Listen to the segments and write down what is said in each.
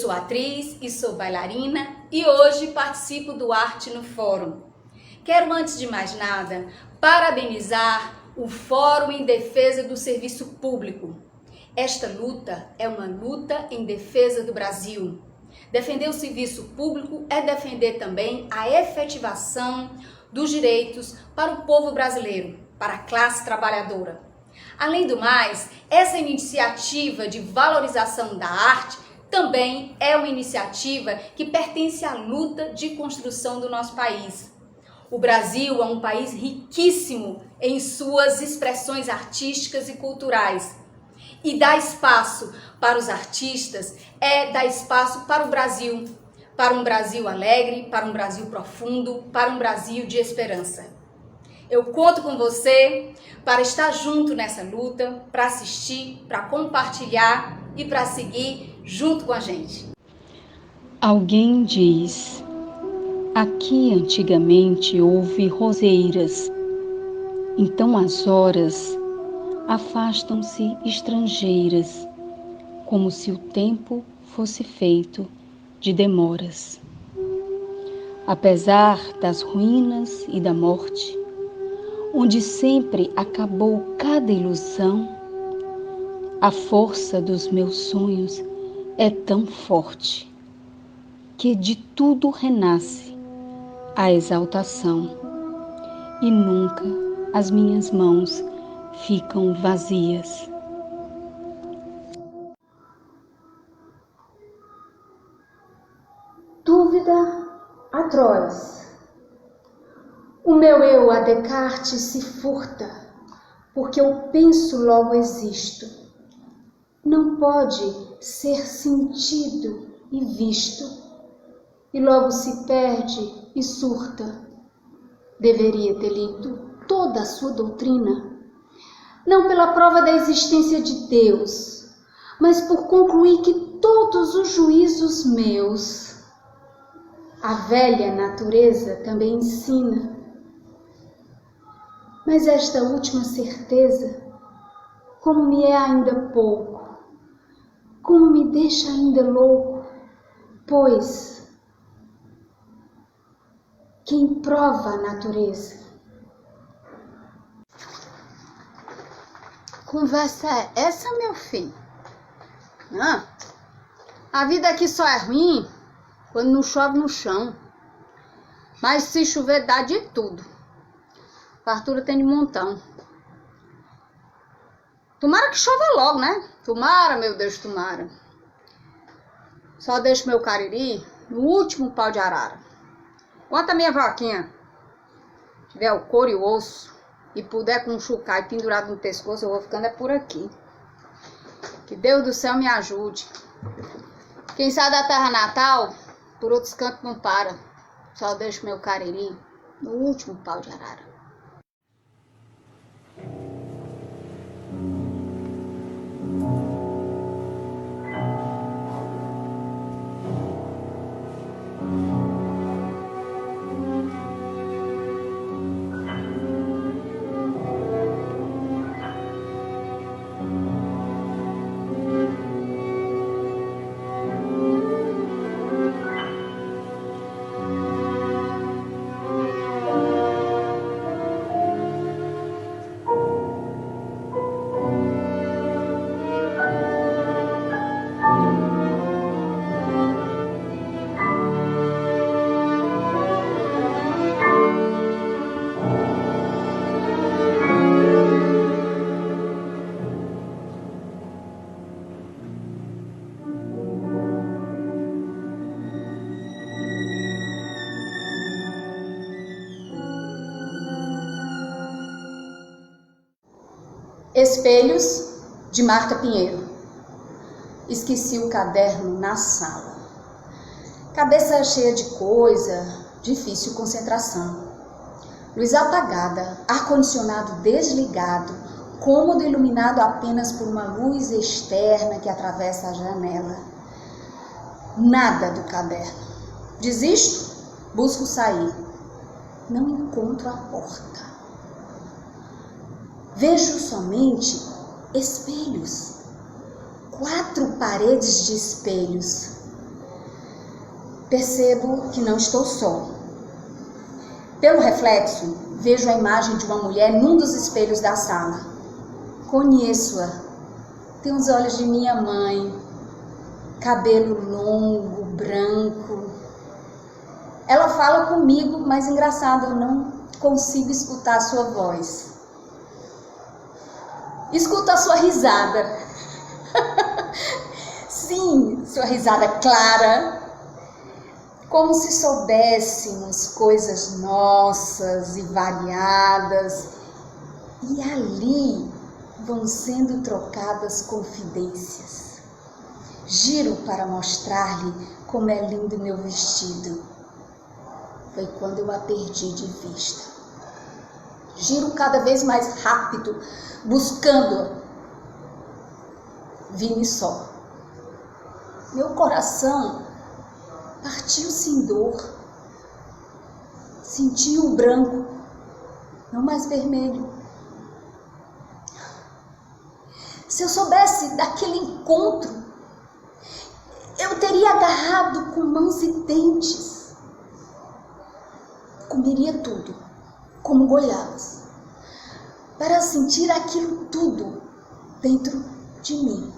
sou atriz e sou bailarina e hoje participo do Arte no Fórum. Quero, antes de mais nada, parabenizar o Fórum em Defesa do Serviço Público. Esta luta é uma luta em defesa do Brasil. Defender o serviço público é defender também a efetivação dos direitos para o povo brasileiro, para a classe trabalhadora. Além do mais, essa iniciativa de valorização da arte também é uma iniciativa que pertence à luta de construção do nosso país. O Brasil é um país riquíssimo em suas expressões artísticas e culturais. E dar espaço para os artistas é dar espaço para o Brasil, para um Brasil alegre, para um Brasil profundo, para um Brasil de esperança. Eu conto com você para estar junto nessa luta, para assistir, para compartilhar e para seguir junto com a gente. Alguém diz: aqui antigamente houve roseiras, então as horas afastam-se estrangeiras, como se o tempo fosse feito de demoras. Apesar das ruínas e da morte, onde sempre acabou cada ilusão, a força dos meus sonhos é tão forte que de tudo renasce a exaltação e nunca as minhas mãos ficam vazias. Dúvida atroz. O meu eu a Descartes se furta, porque eu penso logo existo. Não pode ser sentido e visto, e logo se perde e surta. Deveria ter lido toda a sua doutrina, não pela prova da existência de Deus, mas por concluir que todos os juízos meus, a velha natureza também ensina. Mas esta última certeza, como me é ainda pouco, como me deixa ainda louco, pois quem prova a natureza? Conversa é essa, meu filho? A vida aqui só é ruim quando não chove no chão. Mas se chover dá de tudo. Fartura tem de montão. Tomara que chova logo, né? Tomara, meu Deus, tomara. Só deixo meu cariri no último pau de arara. Enquanto a minha vaquinha tiver o couro e o osso e puder com um chucai pendurado no pescoço, eu vou ficando por aqui. Que Deus do céu me ajude. Quem sai da terra natal, por outros cantos não para. Só deixo meu cariri no último pau de arara. Espelhos, de Marta Pinheiro. Esqueci o caderno na sala. Cabeça cheia de coisa, difícil concentração. Luz apagada, ar-condicionado desligado, cômodo iluminado apenas por uma luz externa que atravessa a janela. Nada do caderno. Desisto, busco sair. Não encontro a porta. Vejo somente espelhos. 4 paredes de espelhos. percebo que não estou só. Pelo reflexo, vejo a imagem de uma mulher num dos espelhos da sala. Conheço-a. Tem os olhos de minha mãe, cabelo longo, branco. Ela fala comigo, mas engraçado, eu não consigo escutar a sua voz. Escuto a sua risada. Sim, sua risada clara, como se soubéssemos coisas nossas e variadas, e ali vão sendo trocadas confidências. Giro para mostrar-lhe como é lindo meu vestido. Foi quando eu a perdi de vista. Giro cada vez mais rápido, buscando-a. Vi-me só. Meu coração partiu-se em dor. Senti o branco, não mais vermelho. Se eu soubesse daquele encontro, eu teria agarrado com mãos e dentes. Comeria tudo, como goiabas, para sentir aquilo tudo dentro de mim.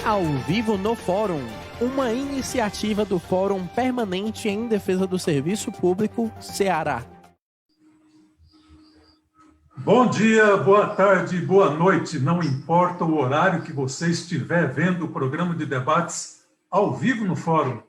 Ao Vivo no Fórum, uma iniciativa do Fórum Permanente em Defesa do Serviço Público, Ceará. Bom dia, boa tarde, boa noite, não importa o horário que você estiver vendo o programa de debates Ao Vivo no Fórum,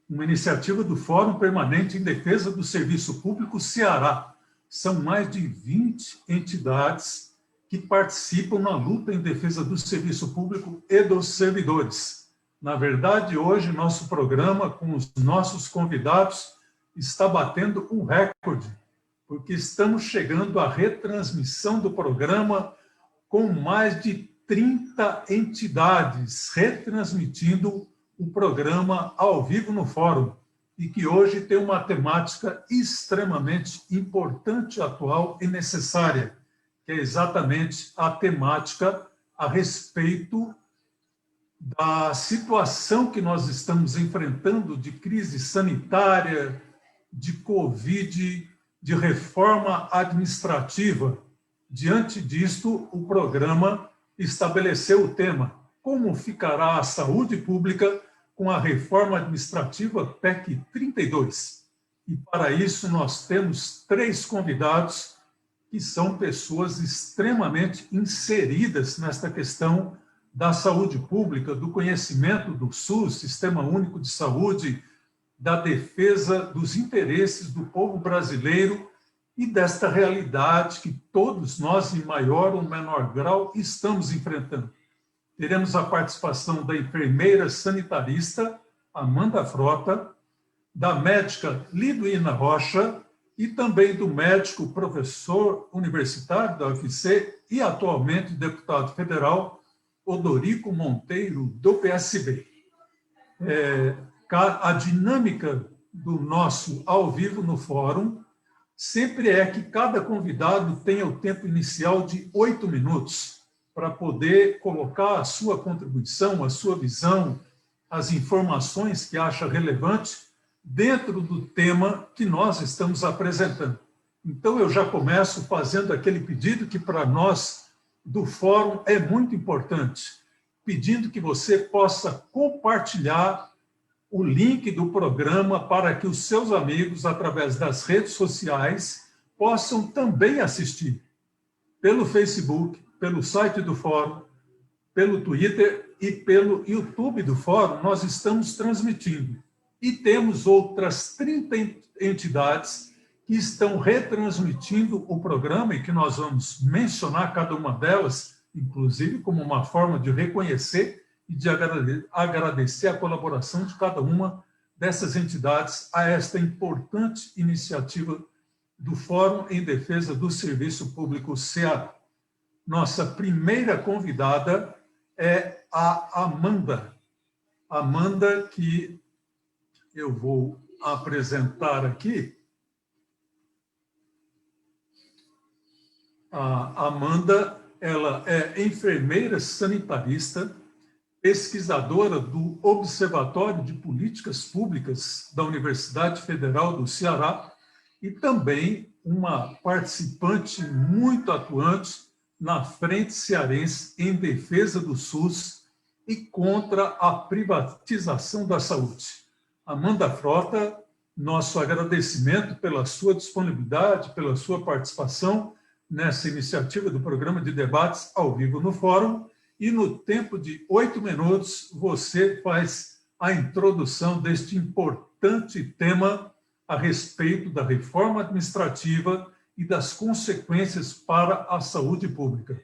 uma iniciativa do Fórum Permanente em Defesa do Serviço Público, Ceará. São mais de 20 entidades que participam na luta em defesa do serviço público e dos servidores. Na verdade, hoje, nosso programa, com os nossos convidados, está batendo um recorde, porque estamos chegando à retransmissão do programa com mais de 30 entidades retransmitindo o programa Ao Vivo no Fórum, e que hoje tem uma temática extremamente importante, atual e necessária, que é exatamente a temática a respeito da situação que nós estamos enfrentando de crise sanitária, de Covid, de reforma administrativa. Diante disto, o programa estabeleceu o tema: como ficará a saúde pública com a reforma administrativa PEC 32? E para isso nós temos 3 convidados que são pessoas extremamente inseridas nesta questão da saúde pública, do conhecimento do SUS, Sistema Único de Saúde, da defesa dos interesses do povo brasileiro e desta realidade que todos nós, em maior ou menor grau, estamos enfrentando. Teremos a participação da enfermeira sanitarista Amanda Frota, da médica Liduína Rocha e também do médico professor universitário da UFC e atualmente deputado federal Odorico Monteiro, do PSB. A dinâmica do nosso Ao Vivo no Fórum sempre é que cada convidado tenha o tempo inicial de 8 minutos para poder colocar a sua contribuição, a sua visão, as informações que acha relevante dentro do tema que nós estamos apresentando. Então, eu já começo fazendo aquele pedido que, para nós, do Fórum, é muito importante, pedindo que você possa compartilhar o link do programa para que os seus amigos, através das redes sociais, possam também assistir pelo Facebook, pelo site do Fórum, pelo Twitter e pelo YouTube do Fórum. Nós estamos transmitindo. E temos outras 30 entidades que estão retransmitindo o programa e que nós vamos mencionar cada uma delas, inclusive como uma forma de reconhecer e de agradecer a colaboração de cada uma dessas entidades a esta importante iniciativa do Fórum em Defesa do Serviço Público Ceará. Nossa primeira convidada é a Amanda. Amanda, que eu vou apresentar aqui. A Amanda, ela é enfermeira sanitarista, pesquisadora do Observatório de Políticas Públicas da Universidade Federal do Ceará e também uma participante muito atuante na Frente Cearense em defesa do SUS e contra a privatização da saúde. Amanda Frota, nosso agradecimento pela sua disponibilidade, pela sua participação nessa iniciativa do programa de debates Ao Vivo no Fórum, e no tempo de 8 minutos você faz a introdução deste importante tema a respeito da reforma administrativa e das consequências para a saúde pública.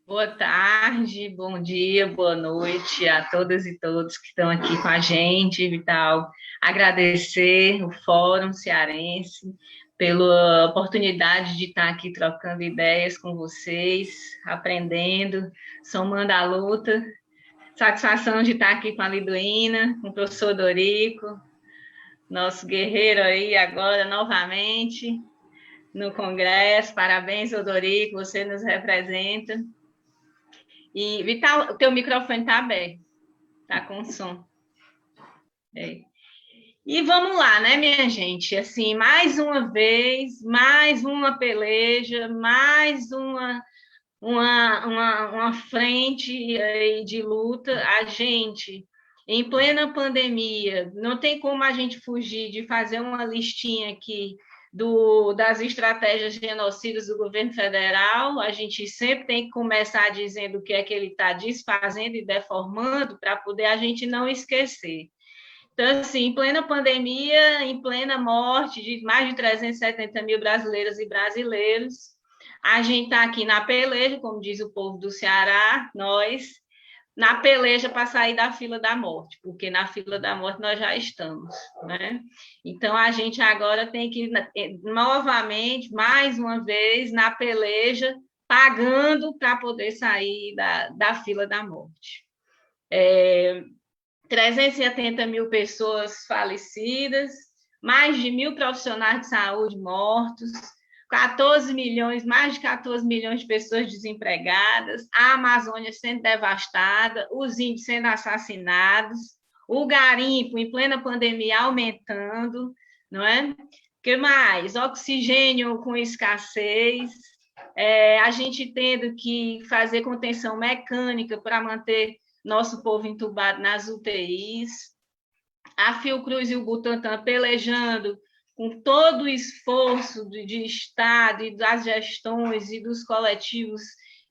Boa tarde, bom dia, boa noite a todas e todos que estão aqui com a gente, Vital. Agradecer o Fórum Cearense pela oportunidade de estar aqui trocando ideias com vocês, aprendendo, somando a luta. Satisfação de estar aqui com a Liduína, com o professor Dorico, nosso guerreiro aí agora novamente no Congresso. Parabéns, Dorico, você nos representa. E, Vital, o teu microfone está aberto, está com som. E vamos lá, né, minha gente? Assim, mais uma vez, mais uma peleja, mais uma uma frente aí de luta. A gente, em plena pandemia, não tem como a gente fugir de fazer uma listinha aqui das estratégias genocidas do governo federal. A gente sempre tem que começar dizendo o que é que ele está desfazendo e deformando para poder a gente não esquecer. Então, assim, em plena pandemia, em plena morte de mais de 370 mil brasileiras e brasileiros, a gente está aqui na peleja, como diz o povo do Ceará, nós, na peleja para sair da fila da morte, porque na fila da morte nós já estamos, né? Então, a gente agora tem que, novamente, mais uma vez, na peleja, pagando para poder sair da fila da morte. 370 mil pessoas falecidas, mais de 1.000 profissionais de saúde mortos, 14 milhões, mais de 14 milhões de pessoas desempregadas, a Amazônia sendo devastada, os índios sendo assassinados, o garimpo em plena pandemia aumentando, não é? O que mais? Oxigênio com escassez, a gente tendo que fazer contenção mecânica para manter nosso povo entubado nas UTIs, a Fiocruz e o Butantan pelejando com todo o esforço de Estado e das gestões e dos coletivos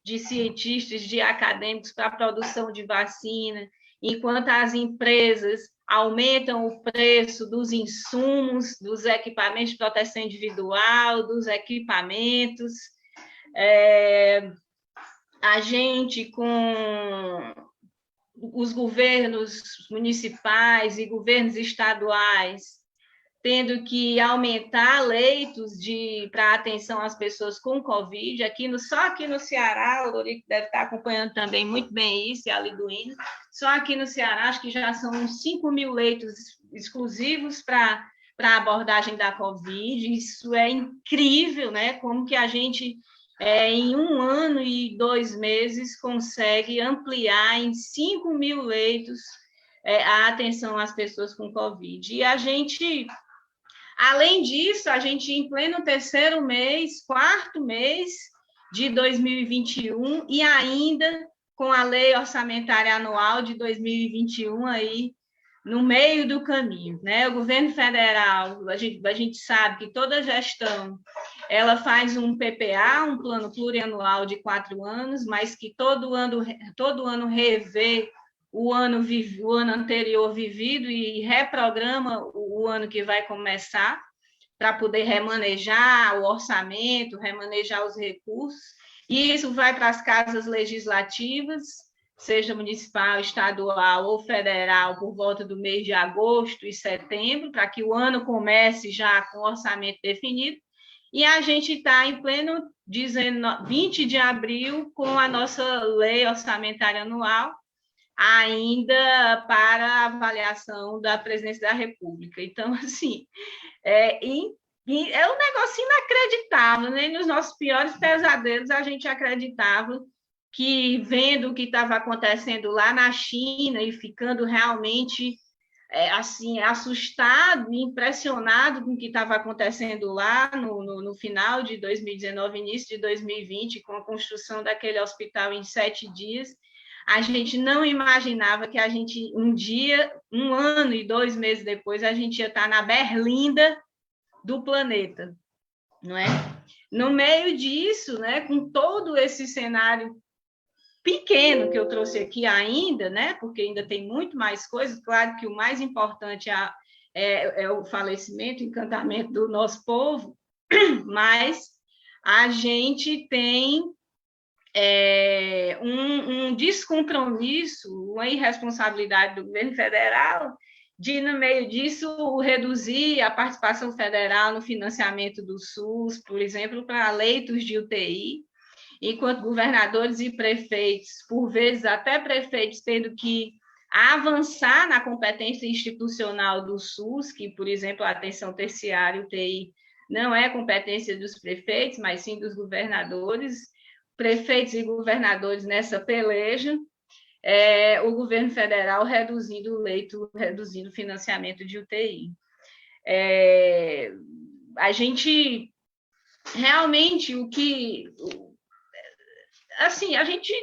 de cientistas, de acadêmicos para a produção de vacina, enquanto as empresas aumentam o preço dos insumos, dos equipamentos de proteção individual, dos equipamentos. A gente, com os governos municipais e governos estaduais tendo que aumentar leitos para atenção às pessoas com Covid, só aqui no Ceará, o Lorico deve estar acompanhando também muito bem isso, e a Liduína, só aqui no Ceará, acho que já são uns 5.000 leitos exclusivos para a abordagem da Covid. Isso é incrível, né? Como que a gente, em 1 ano e 2 meses, consegue ampliar em 5.000 leitos a atenção às pessoas com Covid. E a gente, além disso, a gente, em pleno 4º mês de 2021, e ainda com a Lei Orçamentária Anual de 2021 aí no meio do caminho, né? O governo federal, a gente sabe que toda gestão ela faz um PPA, um plano plurianual de 4 anos, mas que todo ano revê o ano anterior vivido e reprograma o ano que vai começar para poder remanejar o orçamento, remanejar os recursos. E isso vai para as casas legislativas, seja municipal, estadual ou federal, por volta do mês de agosto e setembro, para que o ano comece já com o orçamento definido. E a gente está em pleno 20 de abril com a nossa lei orçamentária anual, ainda para avaliação da presidência da República. Então, assim, é um negócio inacreditável, né? Nos nossos piores pesadelos, a gente acreditava que, vendo o que estava acontecendo lá na China e ficando realmente assim, assustado e impressionado com o que estava acontecendo lá no final de 2019, início de 2020, com a construção daquele hospital em 7 dias, a gente não imaginava que a gente, um dia, 1 ano e 2 meses depois, a gente ia estar na Berlinda do planeta, não é? No meio disso, né, com todo esse cenário pequeno que eu trouxe aqui ainda, né, porque ainda tem muito mais coisas, claro que o mais importante é o falecimento, o encantamento do nosso povo, mas a gente tem um descompromisso, uma irresponsabilidade do governo federal de, no meio disso, reduzir a participação federal no financiamento do SUS, por exemplo, para leitos de UTI, enquanto governadores e prefeitos, por vezes até prefeitos, tendo que avançar na competência institucional do SUS, que, por exemplo, a atenção terciária, UTI, não é competência dos prefeitos, mas sim dos governadores, prefeitos e governadores nessa peleja, o governo federal reduzindo o leito, reduzindo o financiamento de UTI. A gente, realmente, assim, a gente...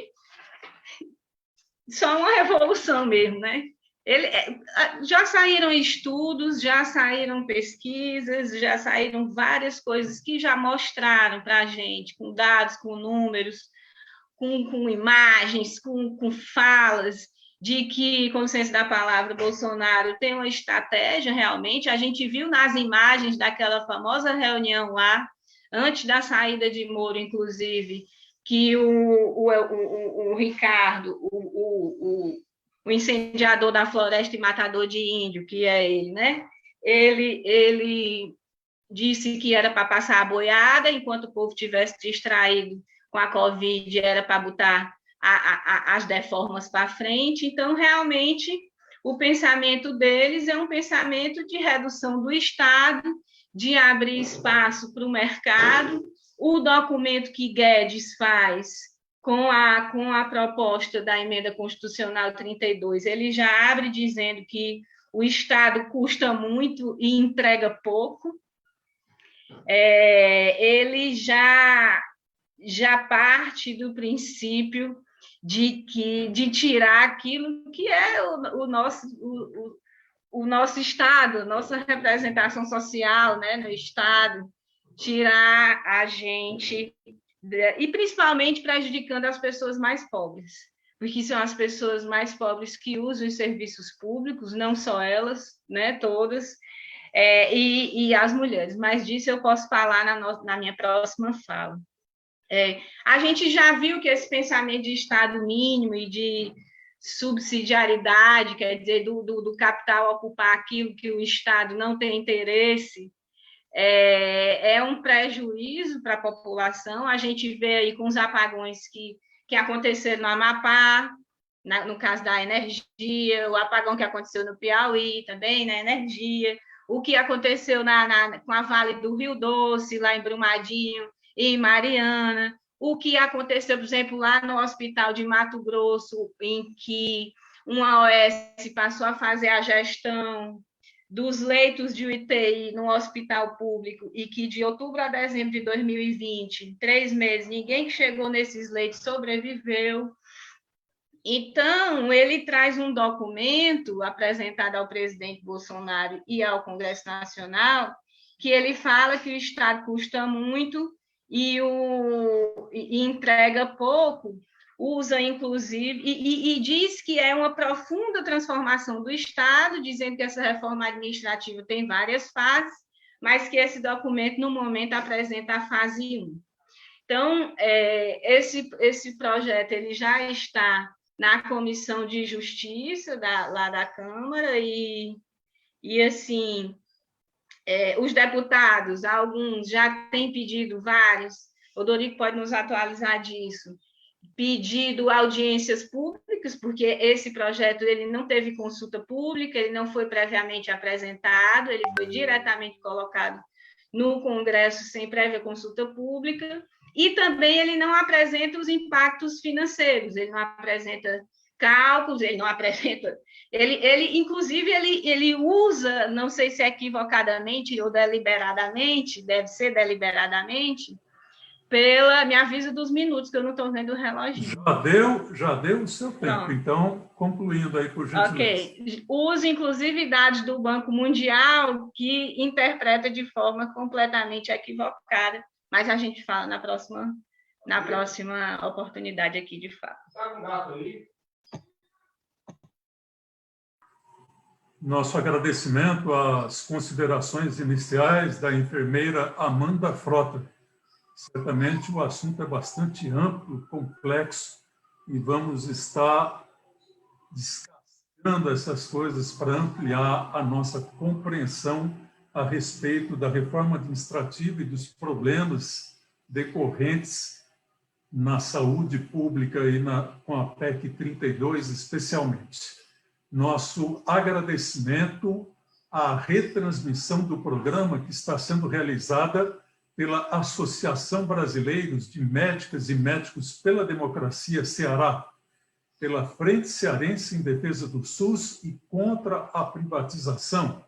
Só uma revolução mesmo, né? Já saíram estudos, já saíram pesquisas, já saíram várias coisas que já mostraram para a gente, com dados, com números, com imagens, com falas, de que, com licença da palavra, Bolsonaro tem uma estratégia realmente. A gente viu nas imagens daquela famosa reunião lá, antes da saída de Moro, inclusive, que o Ricardo, o incendiador da floresta e matador de índio, que é ele, né? Ele disse que era para passar a boiada, enquanto o povo tivesse distraído com a Covid, era para botar as deformas para frente. Então, realmente, o pensamento deles é um pensamento de redução do Estado, de abrir espaço para o mercado. O documento que Guedes faz com a proposta da emenda constitucional 32, ele já abre dizendo que o Estado custa muito e entrega pouco. Ele já parte do princípio de tirar aquilo que é o nosso Estado, nossa representação social, né, no Estado, tirar a gente, e principalmente prejudicando as pessoas mais pobres, porque são as pessoas mais pobres que usam os serviços públicos, não só elas, né, todas, e as mulheres, mas disso eu posso falar na minha próxima fala. A gente já viu que esse pensamento de Estado mínimo e de subsidiariedade, quer dizer, do capital ocupar aquilo que o Estado não tem interesse, é um prejuízo para a população. A gente vê aí com os apagões que aconteceram no Amapá, no caso da energia, o apagão que aconteceu no Piauí também, na energia, o que aconteceu com a Vale do Rio Doce, lá em Brumadinho e em Mariana, o que aconteceu, por exemplo, lá no Hospital de Mato Grosso, em que uma OS passou a fazer a gestão dos leitos de UTI no hospital público e que de outubro a dezembro de 2020, em 3 meses, ninguém que chegou nesses leitos sobreviveu. Então, ele traz um documento apresentado ao presidente Bolsonaro e ao Congresso Nacional, que ele fala que o Estado custa muito e entrega pouco, usa, inclusive, e diz que é uma profunda transformação do Estado, dizendo que essa reforma administrativa tem várias fases, mas que esse documento, no momento, apresenta a fase 1. Então, esse projeto ele já está na Comissão de Justiça lá da Câmara e assim, os deputados, alguns já têm pedido, vários, o Dorico pode nos atualizar disso, pedido audiências públicas, porque esse projeto ele não teve consulta pública, ele não foi previamente apresentado, ele foi diretamente colocado no Congresso sem prévia consulta pública, e também ele não apresenta os impactos financeiros, ele não apresenta cálculos, ele não apresenta... Inclusive, ele usa, não sei se é equivocadamente ou deliberadamente, deve ser deliberadamente, me avisa dos minutos, que eu não estou vendo o relógio. Já deu o seu tempo. Pronto. Então, concluindo aí, por gentileza. Ok. Usa, inclusive, dados do Banco Mundial, que interpreta de forma completamente equivocada, mas a gente fala na próxima oportunidade aqui de fato. Nosso agradecimento às considerações iniciais da enfermeira Amanda Frota. Certamente o assunto é bastante amplo, complexo, e vamos estar descascando essas coisas para ampliar a nossa compreensão a respeito da reforma administrativa e dos problemas decorrentes na saúde pública e com a PEC 32, especialmente. Nosso agradecimento à retransmissão do programa que está sendo realizada pela Associação Brasileiros de Médicas e Médicos pela Democracia Ceará, pela Frente Cearense em Defesa do SUS e contra a privatização,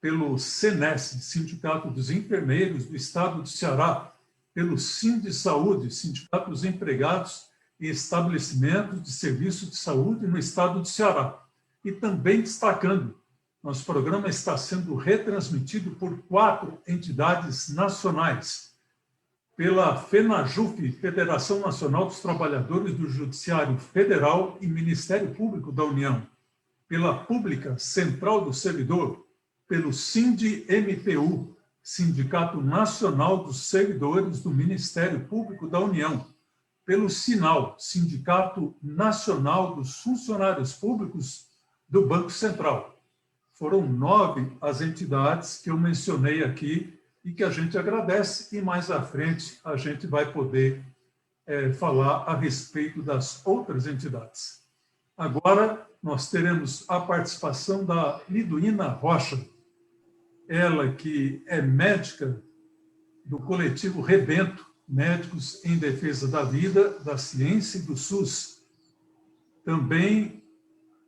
pelo SENES, Sindicato dos Enfermeiros do Estado do Ceará, pelo Sindsaúde, Sindicato dos Empregados em Estabelecimentos de Serviço de Saúde no estado de Ceará. E também destacando, nosso programa está sendo retransmitido por 4 entidades nacionais, pela FENAJUF, Federação Nacional dos Trabalhadores do Judiciário Federal e Ministério Público da União, pela Pública Central do Servidor, pelo SINDI-MPU, Sindicato Nacional dos Servidores do Ministério Público da União, pelo SINAL, Sindicato Nacional dos Funcionários Públicos do Banco Central. Foram 9 as entidades que eu mencionei aqui e que a gente agradece, e mais à frente a gente vai poder falar a respeito das outras entidades. Agora, nós teremos a participação da Liduína Rocha, ela que é médica do coletivo Rebento, Médicos em Defesa da Vida, da Ciência e do SUS. Também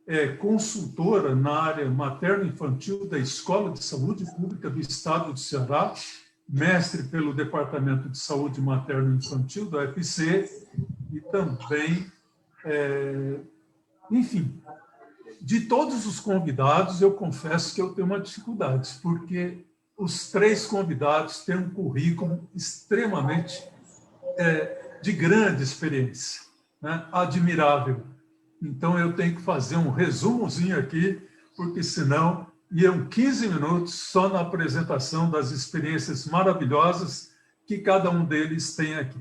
é consultora na área materno-infantil da Escola de Saúde Pública do Estado de Ceará, mestre pelo Departamento de Saúde Materno-Infantil da UFC e também, enfim, de todos os convidados, eu confesso que eu tenho uma dificuldade, porque os 3 convidados têm um currículo extremamente de grande experiência, né? Admirável. Então, eu tenho que fazer um resumozinho aqui, porque senão iam 15 minutos só na apresentação das experiências maravilhosas que cada um deles tem aqui.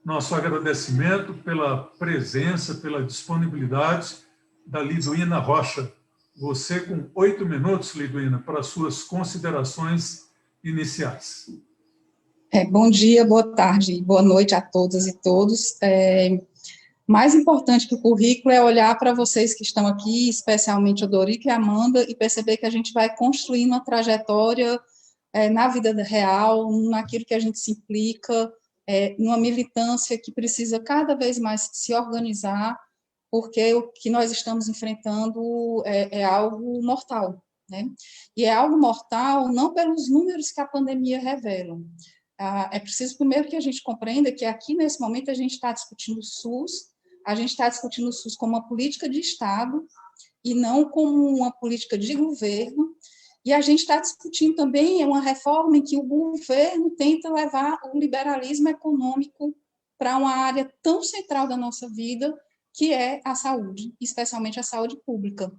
Nosso agradecimento pela presença, pela disponibilidade da Liduína Rocha. Você com 8 minutos, Liduína, para suas considerações iniciais. Bom dia, boa tarde, boa noite a todas e todos. Mais importante que o currículo é olhar para vocês que estão aqui, especialmente o Dorico e a Amanda, e perceber que a gente vai construindo uma trajetória na vida real, naquilo que a gente se implica, numa militância que precisa cada vez mais se organizar, porque o que nós estamos enfrentando é algo mortal, né? E é algo mortal não pelos números que a pandemia revela. É preciso primeiro que a gente compreenda que aqui, nesse momento, a gente está discutindo o SUS, a gente está discutindo o SUS como uma política de Estado e não como uma política de governo, e a gente está discutindo também uma reforma em que o governo tenta levar o liberalismo econômico para uma área tão central da nossa vida, que é a saúde, especialmente a saúde pública.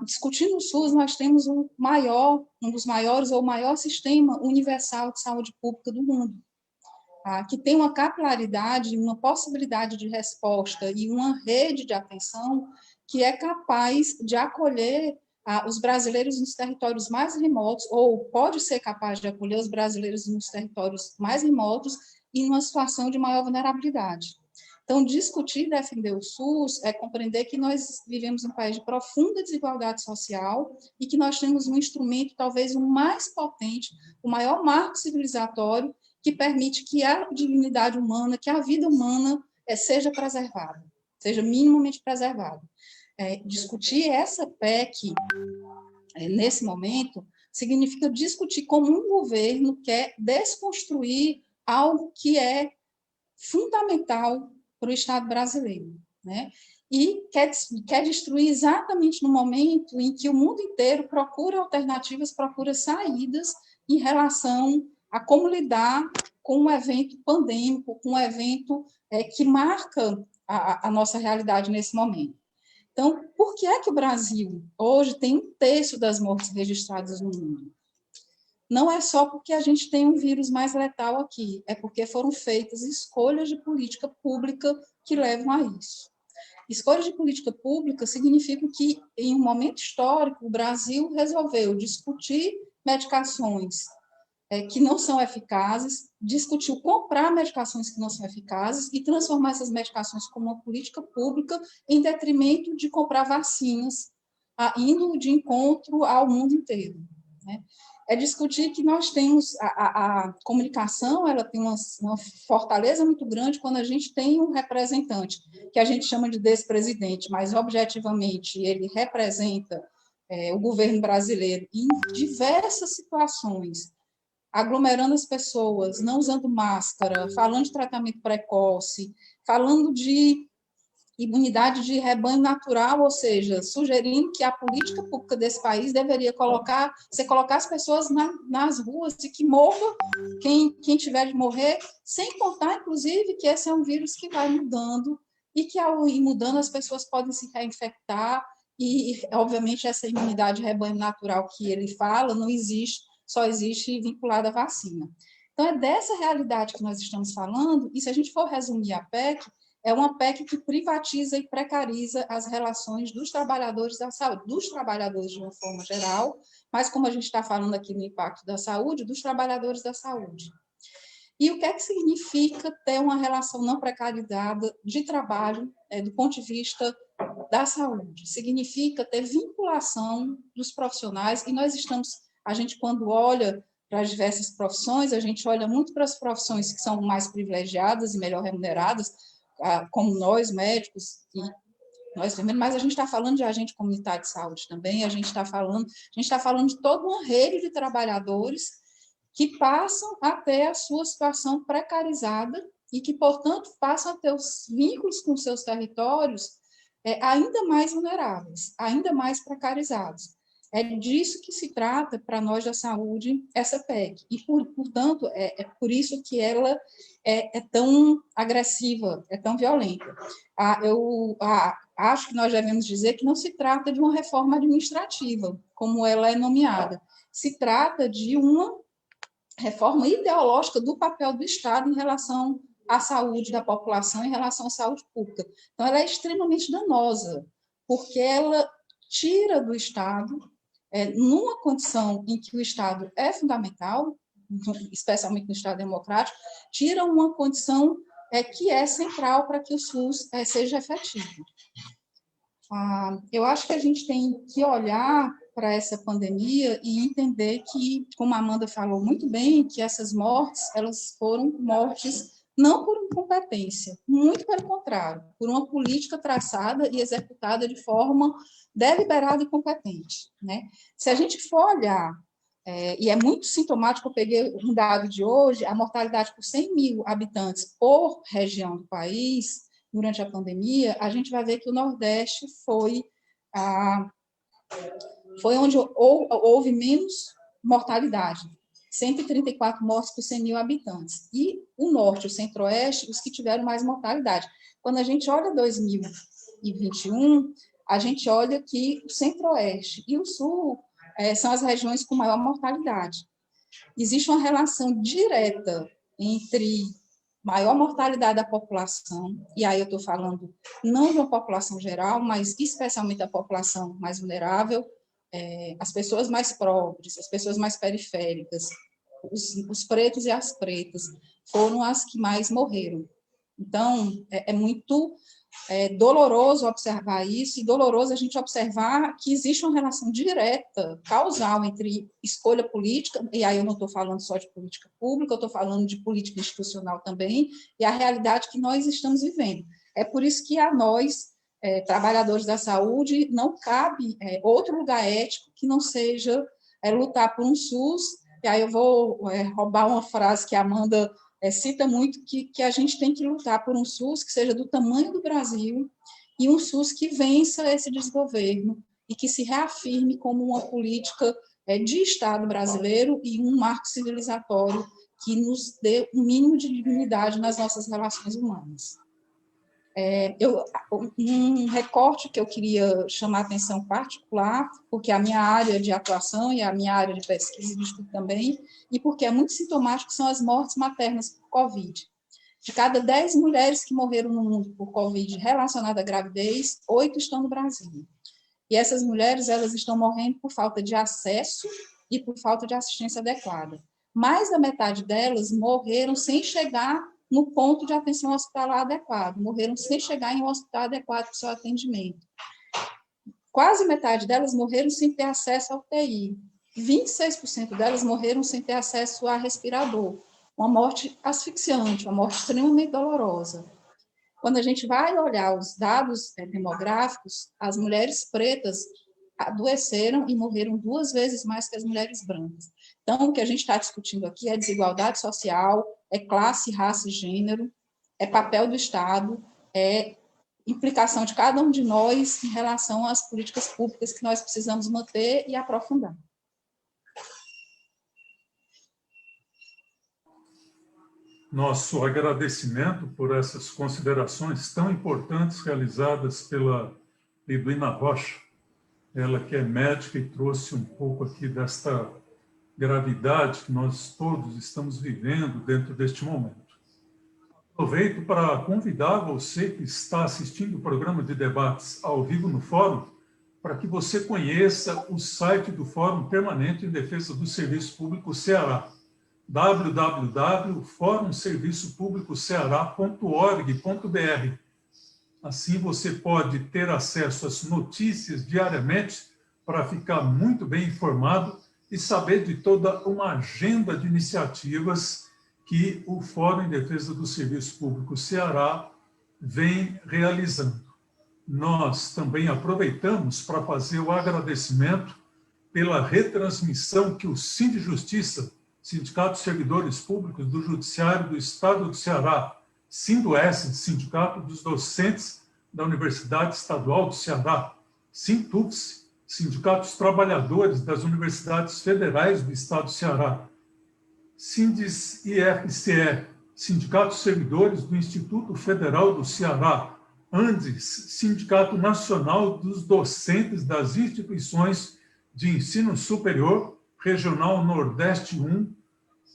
Discutindo o SUS, nós temos um dos maiores ou o maior sistema universal de saúde pública do mundo, que tem uma capilaridade, uma possibilidade de resposta e uma rede de atenção que é capaz de acolher os brasileiros nos territórios mais remotos, ou pode ser capaz de acolher os brasileiros nos territórios mais remotos e numa situação de maior vulnerabilidade. Então, discutir e defender o SUS é compreender que nós vivemos um país de profunda desigualdade social e que nós temos um instrumento, talvez o mais potente, o maior marco civilizatório, que permite que a dignidade humana, que a vida humana seja preservada, seja minimamente preservada. Discutir essa PEC, nesse momento, significa discutir como um governo quer desconstruir algo que é fundamental para o Estado brasileiro, né? E quer destruir exatamente no momento em que o mundo inteiro procura alternativas, procura saídas em relação a como lidar com um evento pandêmico, com um evento que marca a nossa realidade nesse momento. Então, por que é que o Brasil hoje tem 1/3 das mortes registradas no mundo? Não é só porque a gente tem um vírus mais letal aqui, é porque foram feitas escolhas de política pública que levam a isso. Escolhas de política pública significam que, em um momento histórico, o Brasil resolveu discutir medicações que não são eficazes, discutiu comprar medicações que não são eficazes e transformar essas medicações como uma política pública em detrimento de comprar vacinas, indo de encontro ao mundo inteiro, né? É discutir que nós temos a comunicação, ela tem uma fortaleza muito grande quando a gente tem um representante, que a gente chama de despresidente, mas objetivamente ele representa o governo brasileiro em diversas situações, aglomerando as pessoas, não usando máscara, falando de tratamento precoce, falando de imunidade de rebanho natural, ou seja, sugerindo que a política pública desse país deveria colocar as pessoas nas ruas e que morra quem tiver de morrer, sem contar, inclusive, que esse é um vírus que vai mudando e que, ao ir mudando, as pessoas podem se reinfectar e, obviamente, essa imunidade de rebanho natural que ele fala não existe, só existe vinculada à vacina. Então, é dessa realidade que nós estamos falando, e se a gente for resumir a PEC, é uma PEC que privatiza e precariza as relações dos trabalhadores da saúde, dos trabalhadores de uma forma geral, mas como a gente está falando aqui no impacto da saúde, dos trabalhadores da saúde. E o que é que significa ter uma relação não precarizada de trabalho, do ponto de vista da saúde? Significa ter vinculação dos profissionais, e a gente quando olha para as diversas profissões, a gente olha muito para as profissões que são mais privilegiadas e melhor remuneradas, como nós, médicos, e nós, mas a gente está falando de agente comunitário de saúde também, a gente está falando de toda uma rede de trabalhadores que passam a ter a sua situação precarizada e que, portanto, passam a ter os vínculos com seus territórios ainda mais vulneráveis, ainda mais precarizados. É disso que se trata, para nós da saúde, essa PEC. E, portanto, é por isso que ela é tão agressiva, é tão violenta. Eu acho que nós devemos dizer que não se trata de uma reforma administrativa, como ela é nomeada. Se trata de uma reforma ideológica do papel do Estado em relação à saúde da população, em relação à saúde pública. Então, ela é extremamente danosa, porque ela tira do Estado, numa condição em que o Estado é fundamental, especialmente no Estado democrático, tira uma condição que é central para que o SUS seja efetivo. Eu acho que a gente tem que olhar para essa pandemia e entender que, como a Amanda falou muito bem, que essas mortes, elas foram mortes não por incompetência, muito pelo contrário, por uma política traçada e executada de forma deliberada e competente, né? Se a gente for olhar, e é muito sintomático, eu peguei um dado de hoje, a mortalidade por 100 mil habitantes por região do país, durante a pandemia, a gente vai ver que o Nordeste foi onde houve menos mortalidade, 134 mortes por 100 mil habitantes. E o Norte e o Centro-Oeste, os que tiveram mais mortalidade. Quando a gente olha 2021, a gente olha que o Centro-Oeste e o Sul são as regiões com maior mortalidade. Existe uma relação direta entre maior mortalidade da população, e aí eu estou falando não de uma população geral, mas especialmente da população mais vulnerável, as pessoas mais pobres, as pessoas mais periféricas, os pretos e as pretas, foram as que mais morreram. Então, é muito doloroso observar isso, e doloroso a gente observar que existe uma relação direta, causal, entre escolha política, e aí eu não estou falando só de política pública, eu estou falando de política institucional também, e a realidade que nós estamos vivendo. É por isso que a nós, trabalhadores da saúde, não cabe outro lugar ético que não seja lutar por um SUS, e aí eu vou roubar uma frase que a Amanda cita muito, que a gente tem que lutar por um SUS que seja do tamanho do Brasil e um SUS que vença esse desgoverno e que se reafirme como uma política de Estado brasileiro e um marco civilizatório que nos dê um mínimo de dignidade nas nossas relações humanas. Um recorte que eu queria chamar a atenção particular, porque a minha área de atuação e a minha área de pesquisa e de estudo também, e porque é muito sintomático, são as mortes maternas por Covid. De cada 10 mulheres que morreram no mundo por Covid relacionada à gravidez, 8 estão no Brasil. E essas mulheres, elas estão morrendo por falta de acesso e por falta de assistência adequada. Mais da metade delas morreram sem chegar no ponto de atenção hospitalar adequado, morreram sem chegar em um hospital adequado para o seu atendimento. Quase metade delas morreram sem ter acesso à UTI. 26% delas morreram sem ter acesso a respirador. Uma morte asfixiante, uma morte extremamente dolorosa. Quando a gente vai olhar os dados demográficos, as mulheres pretas adoeceram e morreram 2 vezes mais que as mulheres brancas. Então, o que a gente está discutindo aqui é desigualdade social, é classe, raça e gênero, é papel do Estado, é implicação de cada um de nós em relação às políticas públicas que nós precisamos manter e aprofundar. Nosso agradecimento por essas considerações tão importantes realizadas pela Liduína Rocha, ela que é médica e trouxe um pouco aqui desta gravidade que nós todos estamos vivendo dentro deste momento. Aproveito para convidar você que está assistindo o programa de debates ao vivo no Fórum, para que você conheça o site do Fórum Permanente em Defesa do Serviço Público Ceará, www.forumserviçopublicoceará.org.br. Assim você pode ter acesso às notícias diariamente para ficar muito bem informado e saber de toda uma agenda de iniciativas que o Fórum em Defesa do Serviço Público Ceará vem realizando. Nós também aproveitamos para fazer o agradecimento pela retransmissão que o Sindijustiça, Sindicato de Servidores Públicos do Judiciário do Estado do Ceará, SINDUS, Sindicato dos Docentes da Universidade Estadual do Ceará, SINTUFS, Sindicato dos Trabalhadores das Universidades Federais do Estado do Ceará, SINDIS-IFCE, Sindicato dos Servidores do Instituto Federal do Ceará, ANDES, Sindicato Nacional dos Docentes das Instituições de Ensino Superior, Regional Nordeste 1,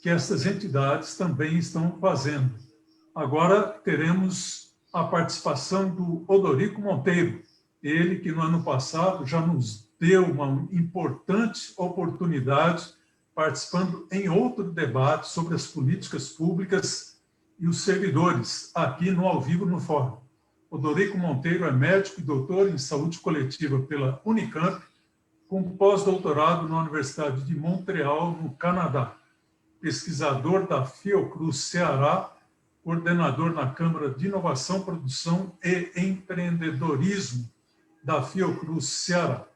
que essas entidades também estão fazendo. Agora teremos a participação do Odorico Monteiro, ele que no ano passado já nos deu uma importante oportunidade participando em outro debate sobre as políticas públicas e os servidores, aqui no Ao Vivo no Fórum. Odorico Monteiro é médico e doutor em saúde coletiva pela Unicamp, com pós-doutorado na Universidade de Montreal, no Canadá. Pesquisador da Fiocruz Ceará, coordenador na Câmara de Inovação, Produção e Empreendedorismo da Fiocruz Ceará.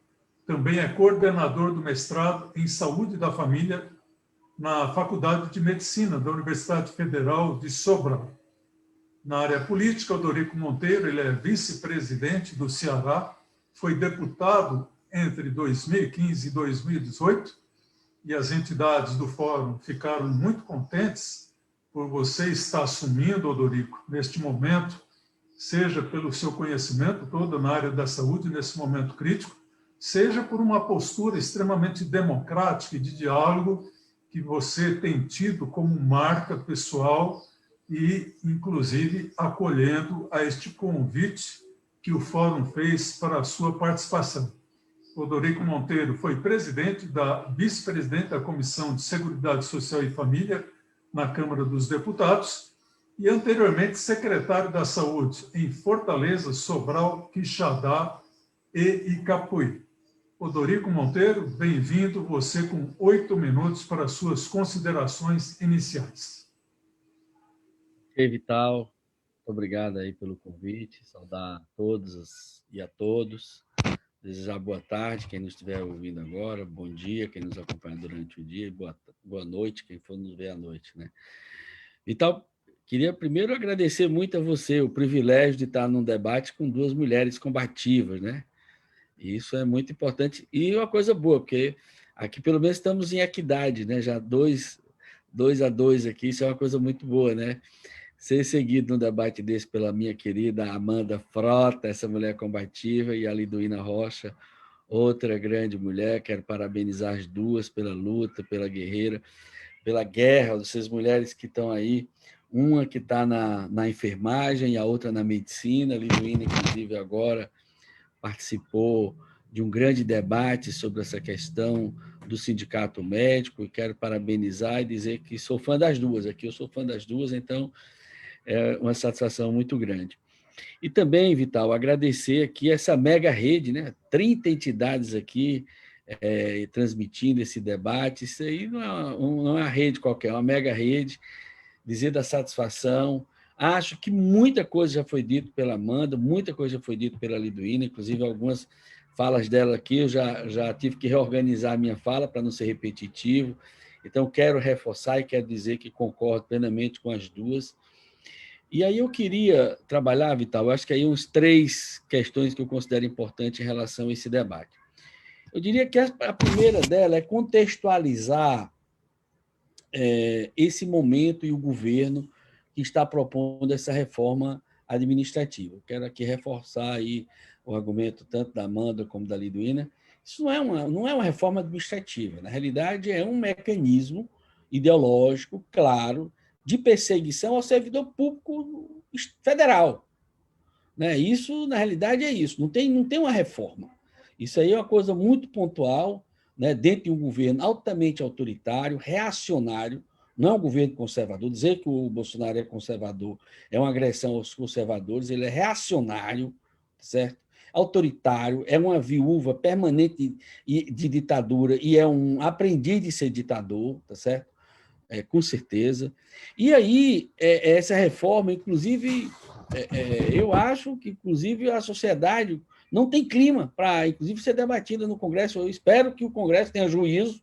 Também é coordenador do mestrado em Saúde da Família na Faculdade de Medicina da Universidade Federal de Sobral. Na área política, Odorico Monteiro, ele é vice-presidente do Ceará, foi deputado entre 2015 e 2018, e as entidades do Fórum ficaram muito contentes por você estar assumindo, Odorico, neste momento, seja pelo seu conhecimento todo na área da saúde, nesse momento crítico, seja por uma postura extremamente democrática e de diálogo que você tem tido como marca pessoal e, inclusive, acolhendo a este convite que o Fórum fez para a sua participação. Odorico Monteiro foi vice-presidente da Comissão de Seguridade Social e Família na Câmara dos Deputados e, anteriormente, secretário da Saúde em Fortaleza, Sobral, Quixadá e Icapuí. Odorico Monteiro, bem-vindo, você com 8 minutos para suas considerações iniciais. Ei, Vital, muito obrigado aí pelo convite, saudar a todos e a todos, desejar boa tarde, quem nos estiver ouvindo agora, bom dia, quem nos acompanha durante o dia, boa noite, quem for nos ver à noite, né? Vital, queria primeiro agradecer muito a você o privilégio de estar num debate com 2 mulheres combativas, né? Isso é muito importante e uma coisa boa, porque aqui pelo menos estamos em equidade, né? Já 2 a 2 aqui, isso é uma coisa muito boa, né? Ser seguido num debate desse pela minha querida Amanda Frota, essa mulher combativa, e a Liduína Rocha, outra grande mulher. Quero parabenizar as duas pela luta, pela guerreira, pela guerra, dessas mulheres que estão aí, uma que está na enfermagem e a outra na medicina. A Liduína, inclusive, agora participou de um grande debate sobre essa questão do sindicato médico, e quero parabenizar e dizer que sou fã das duas. Aqui eu sou fã das duas, então é uma satisfação muito grande. E também, Vital, agradecer aqui essa mega rede, né? 30 entidades aqui transmitindo esse debate. Isso aí não é uma rede qualquer, é uma mega rede. Dizer da satisfação. Acho que muita coisa já foi dita pela Amanda, muita coisa já foi dita pela Liduína, inclusive algumas falas dela aqui, eu já tive que reorganizar a minha fala para não ser repetitivo, Então, quero reforçar e quero dizer que concordo plenamente com as duas. E aí eu queria trabalhar, Vital, eu acho que aí uns 3 questões que eu considero importantes em relação a esse debate. Eu diria que a primeira dela é contextualizar esse momento e o governo que está propondo essa reforma administrativa. Quero aqui reforçar aí o argumento tanto da Amanda como da Liduína. Isso não é uma reforma administrativa. Na realidade, é um mecanismo ideológico, claro, de perseguição ao servidor público federal. Né? Isso, na realidade, é isso. Não tem uma reforma. Isso aí é uma coisa muito pontual, né, dentro de um governo altamente autoritário, reacionário, não é um governo conservador. Dizer que o Bolsonaro é conservador é uma agressão aos conservadores, ele é reacionário, certo? Autoritário, é uma viúva permanente de ditadura e é um aprendiz de ser ditador, tá certo? Com certeza. E aí, essa reforma, inclusive, eu acho que, inclusive, a sociedade não tem clima para, inclusive, ser debatida no Congresso. Eu espero que o Congresso tenha juízo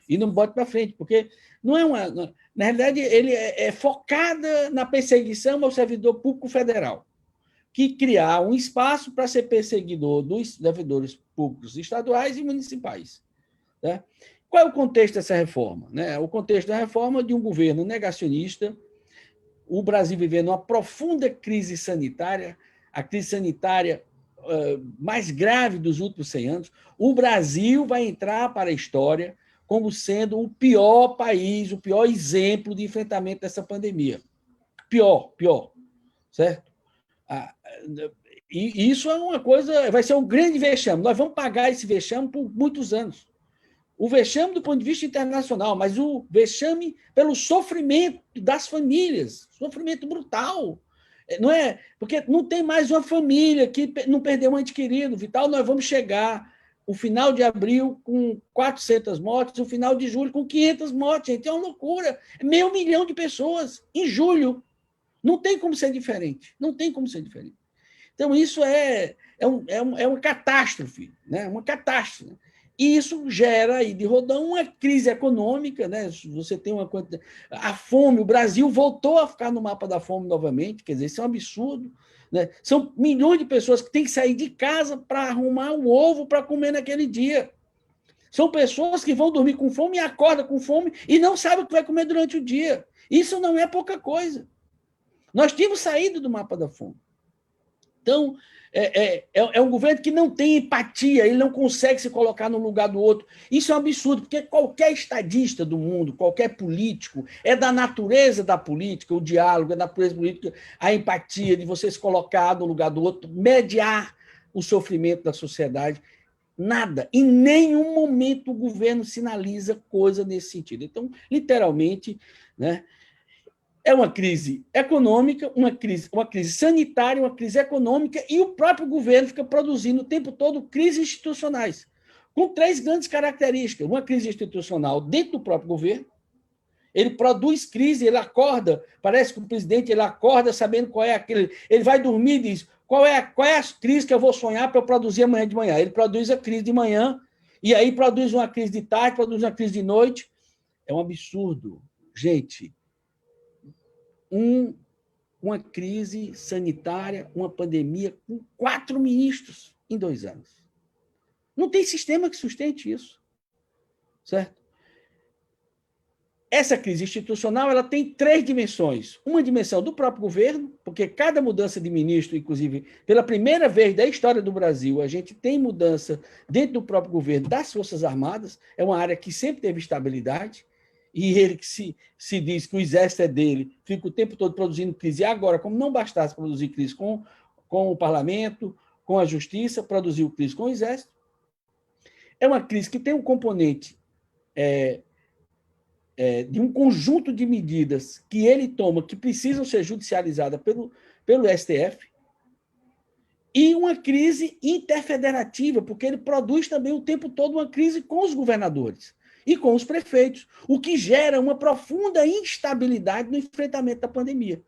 e não bote para frente, porque não é uma... Na realidade, ele é focada na perseguição ao servidor público federal, que criar um espaço para ser perseguidor dos servidores públicos estaduais e municipais. Né? Qual é o contexto dessa reforma? Né? O contexto da reforma de um governo negacionista, o Brasil vivendo uma profunda crise sanitária, a crise sanitária mais grave dos últimos 100 anos, o Brasil vai entrar para a história como sendo o pior país, o pior exemplo de enfrentamento dessa pandemia. Pior, certo? E isso é uma coisa, vai ser um grande vexame. Nós vamos pagar esse vexame por muitos anos. O vexame do ponto de vista internacional, mas o vexame pelo sofrimento das famílias, sofrimento brutal. Não é? Porque não tem mais uma família que não perdeu um ente querido. Vital, nós vamos chegar o final de abril com 400 mortes, o final de julho com 500 mortes. Gente, é uma loucura. 500 mil de pessoas em julho. Não tem como ser diferente. Não tem como ser diferente. Então, isso é uma catástrofe, né? Uma catástrofe. E isso gera aí de rodão uma crise econômica, né? Você tem a fome, o Brasil voltou a ficar no mapa da fome novamente, quer dizer, isso é um absurdo, né? São milhões de pessoas que têm que sair de casa para arrumar o ovo para comer naquele dia. São pessoas que vão dormir com fome e acordam com fome e não sabem o que vai comer durante o dia. Isso não é pouca coisa. Nós tínhamos saído do mapa da fome. Então, é um governo que não tem empatia, ele não consegue se colocar no lugar do outro. Isso é um absurdo, porque qualquer estadista do mundo, qualquer político, é da natureza da política, o diálogo, é da natureza política, a empatia, de você se colocar no lugar do outro, mediar o sofrimento da sociedade. Nada, em nenhum momento o governo sinaliza coisa nesse sentido. Então, literalmente, né, é uma crise econômica, uma crise sanitária, uma crise econômica, e o próprio governo fica produzindo o tempo todo crises institucionais, com 3 grandes características. Uma crise institucional dentro do próprio governo, ele produz crise, ele acorda, parece que o presidente ele acorda sabendo qual é aquele... Ele vai dormir e diz, qual é a crise que eu vou sonhar para eu produzir amanhã de manhã? Ele produz a crise de manhã, e aí produz uma crise de tarde, produz uma crise de noite. É um absurdo. Gente, uma crise sanitária, uma pandemia com 4 ministros em 2 anos. Não tem sistema que sustente isso, certo? Essa crise institucional ela tem 3 dimensões. Uma dimensão do próprio governo, porque cada mudança de ministro, inclusive, pela primeira vez da história do Brasil, a gente tem mudança dentro do próprio governo das Forças Armadas, é uma área que sempre teve estabilidade, e ele que se diz que o exército é dele, fica o tempo todo produzindo crise. E agora, como não bastasse produzir crise com o parlamento, com a justiça, produziu crise com o exército. É uma crise que tem um componente de um conjunto de medidas que ele toma, que precisam ser judicializadas pelo STF, e uma crise interfederativa, porque ele produz também o tempo todo uma crise com os governadores e com os prefeitos, o que gera uma profunda instabilidade no enfrentamento da pandemia.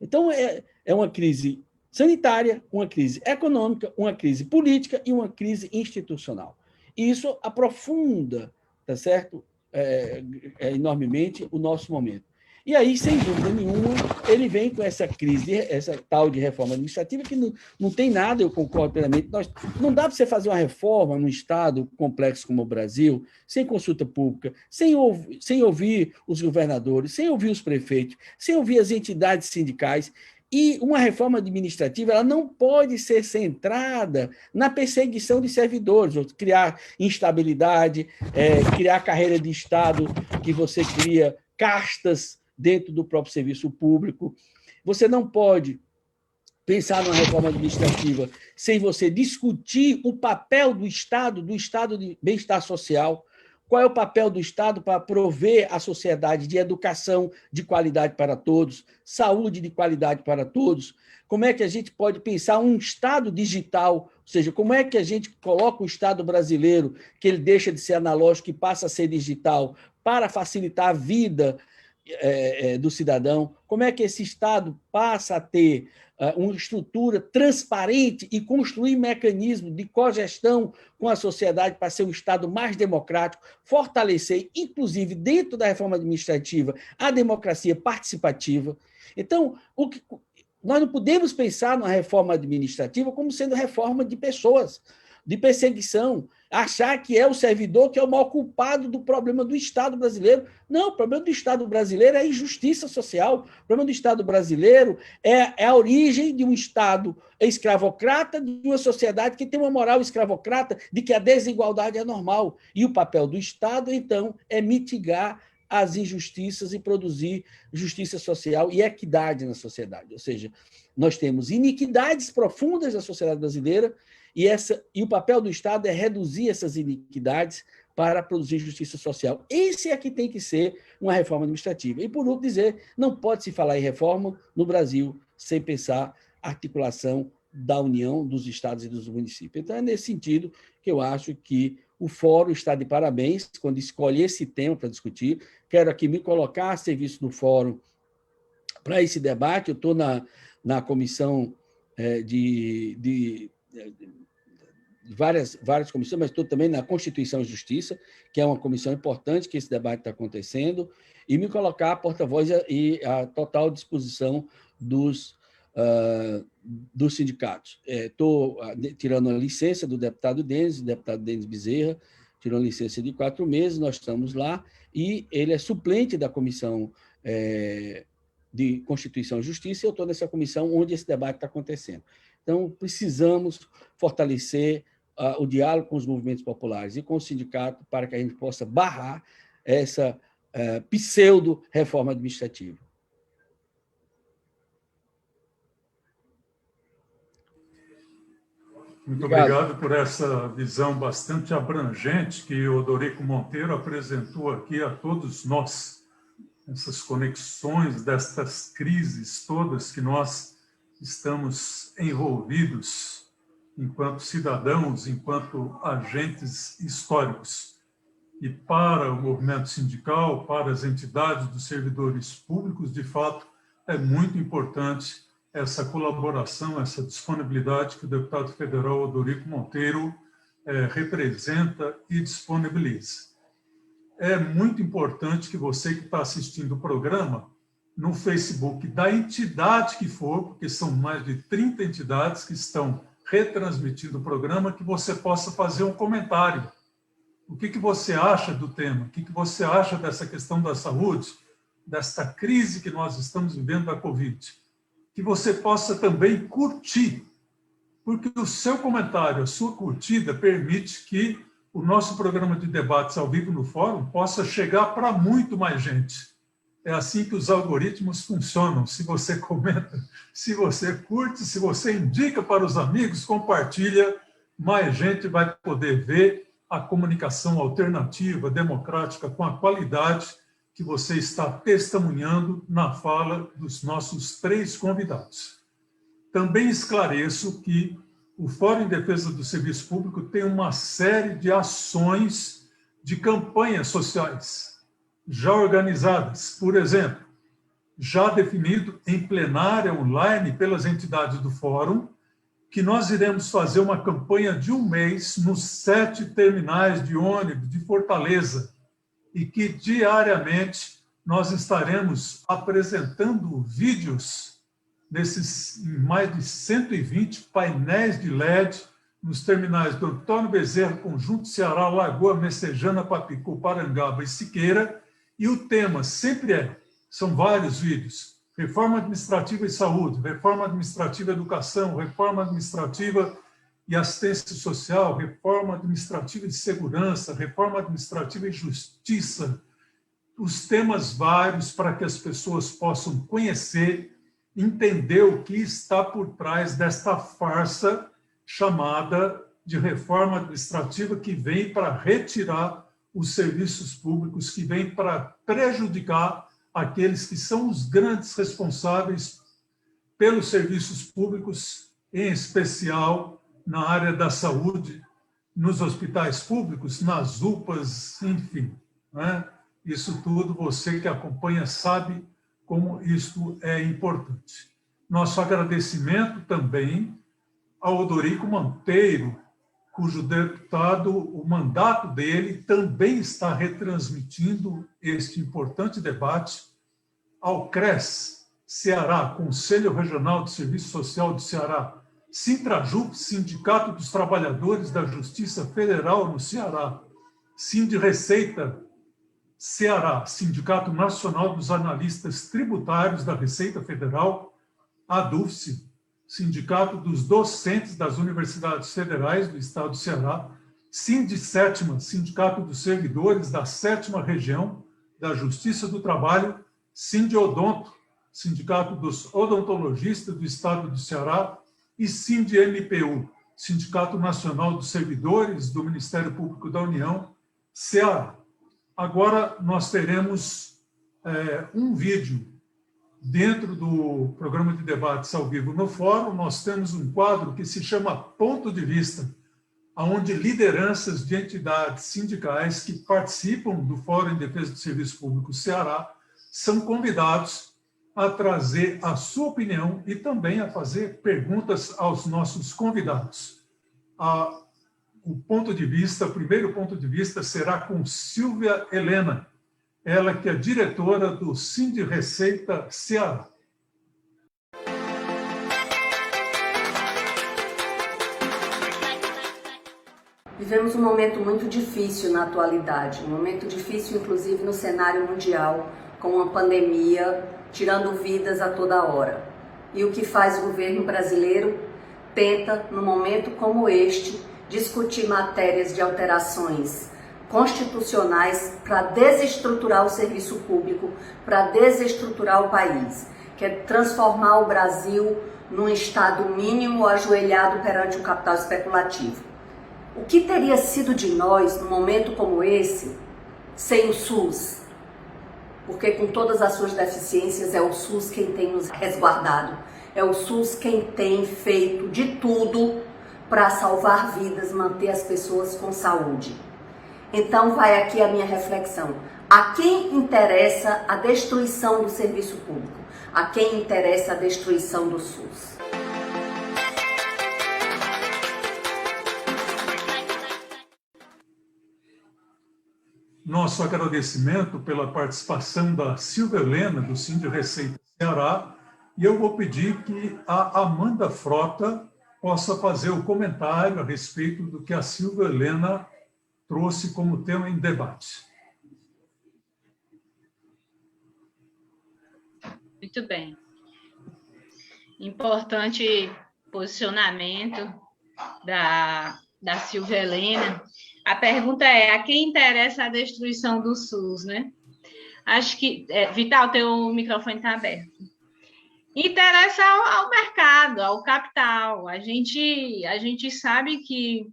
Então, é uma crise sanitária, uma crise econômica, uma crise política e uma crise institucional. E isso aprofunda, tá certo? enormemente o nosso momento. E aí, sem dúvida nenhuma, ele vem com essa crise, essa tal de reforma administrativa, que não tem nada, eu concordo plenamente. Não dá para você fazer uma reforma num Estado complexo como o Brasil, sem consulta pública, sem ouvir os governadores, sem ouvir os prefeitos, sem ouvir as entidades sindicais. E uma reforma administrativa ela não pode ser centrada na perseguição de servidores, ou criar instabilidade, criar carreira de Estado, que você cria castas dentro do próprio serviço público. Você não pode pensar numa reforma administrativa sem você discutir o papel do Estado de bem-estar social. Qual é o papel do Estado para prover à sociedade de educação de qualidade para todos, saúde de qualidade para todos? Como é que a gente pode pensar um Estado digital, ou seja, como é que a gente coloca o Estado brasileiro, que ele deixa de ser analógico e passa a ser digital, para facilitar a vida do cidadão? Como é que esse Estado passa a ter uma estrutura transparente e construir mecanismos de cogestão com a sociedade para ser um Estado mais democrático, fortalecer, inclusive, dentro da reforma administrativa, a democracia participativa? Então, nós não podemos pensar numa reforma administrativa como sendo reforma de pessoas, de perseguição, achar que é o servidor que é o maior culpado do problema do Estado brasileiro. Não, o problema do Estado brasileiro é a injustiça social. O problema do Estado brasileiro é a origem de um Estado escravocrata, de uma sociedade que tem uma moral escravocrata, de que a desigualdade é normal. E o papel do Estado, então, é mitigar as injustiças e produzir justiça social e equidade na sociedade. Ou seja, nós temos iniquidades profundas na sociedade brasileira, e o papel do Estado é reduzir essas iniquidades para produzir justiça social. Esse é que tem que ser uma reforma administrativa. E, por último, dizer, não pode se falar em reforma no Brasil sem pensar a articulação da União, dos Estados e dos municípios. Então, é nesse sentido que eu acho que o Fórum está de parabéns quando escolhe esse tema para discutir. Quero aqui me colocar a serviço do Fórum para esse debate. Eu estou na comissão de várias comissões, mas estou também na Constituição e Justiça, que é uma comissão importante que esse debate está acontecendo, e me colocar a porta-voz e a total disposição dos sindicatos. Estou tirando a licença do deputado Denis Bezerra, tirou a licença de 4 meses, nós estamos lá, e ele é suplente da Comissão de Constituição e Justiça, e eu estou nessa comissão onde esse debate está acontecendo. Então, precisamos fortalecer o diálogo com os movimentos populares e com o sindicato para que a gente possa barrar essa pseudo-reforma administrativa. Muito obrigado por essa visão bastante abrangente que o Odorico Monteiro apresentou aqui a todos nós. Essas conexões destas crises todas que nós estamos envolvidos enquanto cidadãos, enquanto agentes históricos. E para o movimento sindical, para as entidades dos servidores públicos, de fato, é muito importante essa colaboração, essa disponibilidade que o deputado federal Odorico Monteiro representa e disponibiliza. É muito importante que você que está assistindo o programa, no Facebook da entidade que for, porque são mais de 30 entidades que estão retransmitindo o programa, que você possa fazer um comentário. O que você acha do tema? O que você acha dessa questão da saúde, desta crise que nós estamos vivendo da Covid? Que você possa também curtir, porque o seu comentário, a sua curtida, permite que o nosso programa de debates ao vivo no Fórum possa chegar para muito mais gente. É assim que os algoritmos funcionam. Se você comenta, se você curte, se você indica para os amigos, compartilha, mais gente vai poder ver a comunicação alternativa, democrática, com a qualidade que você está testemunhando na fala dos nossos 3 convidados. Também esclareço que o Fórum em Defesa do Serviço Público tem uma série de ações de campanhas sociais já organizadas. Por exemplo, já definido em plenária online pelas entidades do Fórum, que nós iremos fazer uma campanha de 1 mês nos 7 terminais de ônibus de Fortaleza, e que diariamente nós estaremos apresentando vídeos nesses mais de 120 painéis de LED nos terminais do Antônio Bezerra, Conjunto Ceará, Lagoa, Messejana, Papicu, Parangaba e Siqueira. E o tema sempre são vários vídeos: reforma administrativa e saúde, reforma administrativa e educação, reforma administrativa e assistência social, reforma administrativa e segurança, reforma administrativa e justiça. Os temas vários para que as pessoas possam conhecer, entender o que está por trás desta farsa chamada de reforma administrativa, que vem para retirar os serviços públicos, que vem para prejudicar aqueles que são os grandes responsáveis pelos serviços públicos, em especial na área da saúde, nos hospitais públicos, nas UPAs, enfim, né? Isso tudo, você que acompanha sabe como isto é importante. Nosso agradecimento também ao Odorico Monteiro, cujo deputado, o mandato dele também está retransmitindo este importante debate, ao CRES Ceará, Conselho Regional de Serviço Social de Ceará, Sintrajup, Sindicato dos Trabalhadores da Justiça Federal no Ceará, Sindireceita Ceará, Sindicato Nacional dos Analistas Tributários da Receita Federal, ADUFSE, Sindicato dos Docentes das Universidades Federais do Estado do Ceará, Sindicétima, Sindicato dos Servidores da 7ª Região da Justiça do Trabalho, Sindiodonto, Sindicato dos Odontologistas do Estado do Ceará, e SINDMPU, Sindicato Nacional dos Servidores do Ministério Público da União, Ceará. Agora nós teremos um vídeo dentro do programa de debates ao vivo no Fórum. Nós temos um quadro que se chama Ponto de Vista, onde lideranças de entidades sindicais que participam do Fórum em Defesa do Serviço Público Ceará são convidados a trazer a sua opinião e também a fazer perguntas aos nossos convidados. O primeiro ponto de vista será com Silvia Helena, ela que é diretora do Sindireceita Ceará. Vivemos um momento muito difícil na atualidade, um momento difícil inclusive no cenário mundial, com uma pandemia tirando vidas a toda hora. E o que faz o governo brasileiro? Tenta, num momento como este, discutir matérias de alterações constitucionais para desestruturar o serviço público, para desestruturar o país, que é transformar o Brasil num estado mínimo ajoelhado perante o capital especulativo. O que teria sido de nós, num momento como esse, sem o SUS? Porque com todas as suas deficiências, é o SUS quem tem nos resguardado, é o SUS quem tem feito de tudo para salvar vidas, manter as pessoas com saúde. Então vai aqui a minha reflexão. A quem interessa a destruição do serviço público? A quem interessa a destruição do SUS? Nosso agradecimento pela participação da Silvia Helena, do Sindireceita Ceará, e eu vou pedir que a Amanda Frota possa fazer o comentário a respeito do que a Silvia Helena trouxe como tema em debate. Muito bem. Importante posicionamento da Silvia Helena. A pergunta é: a quem interessa a destruição do SUS, né? Acho que... Vital, teu microfone está aberto. Interessa ao mercado, ao capital. A gente sabe que,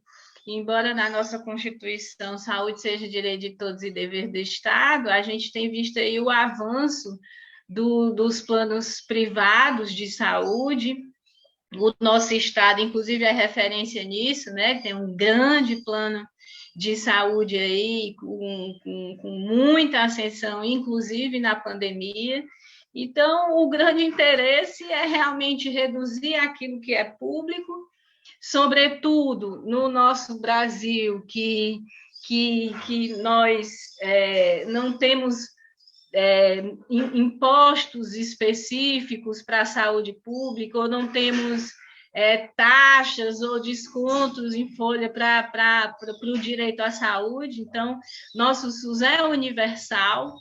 embora na nossa Constituição saúde seja direito de todos e dever do Estado, a gente tem visto aí o avanço dos planos privados de saúde. O nosso Estado, inclusive, é referência nisso, né? Tem um grande plano de saúde aí, com muita ascensão, inclusive na pandemia. Então, o grande interesse é realmente reduzir aquilo que é público, sobretudo no nosso Brasil, que que nós não temos impostos específicos para a saúde pública, ou não temos taxas ou descontos em folha para o direito à saúde. Então, nosso SUS é universal.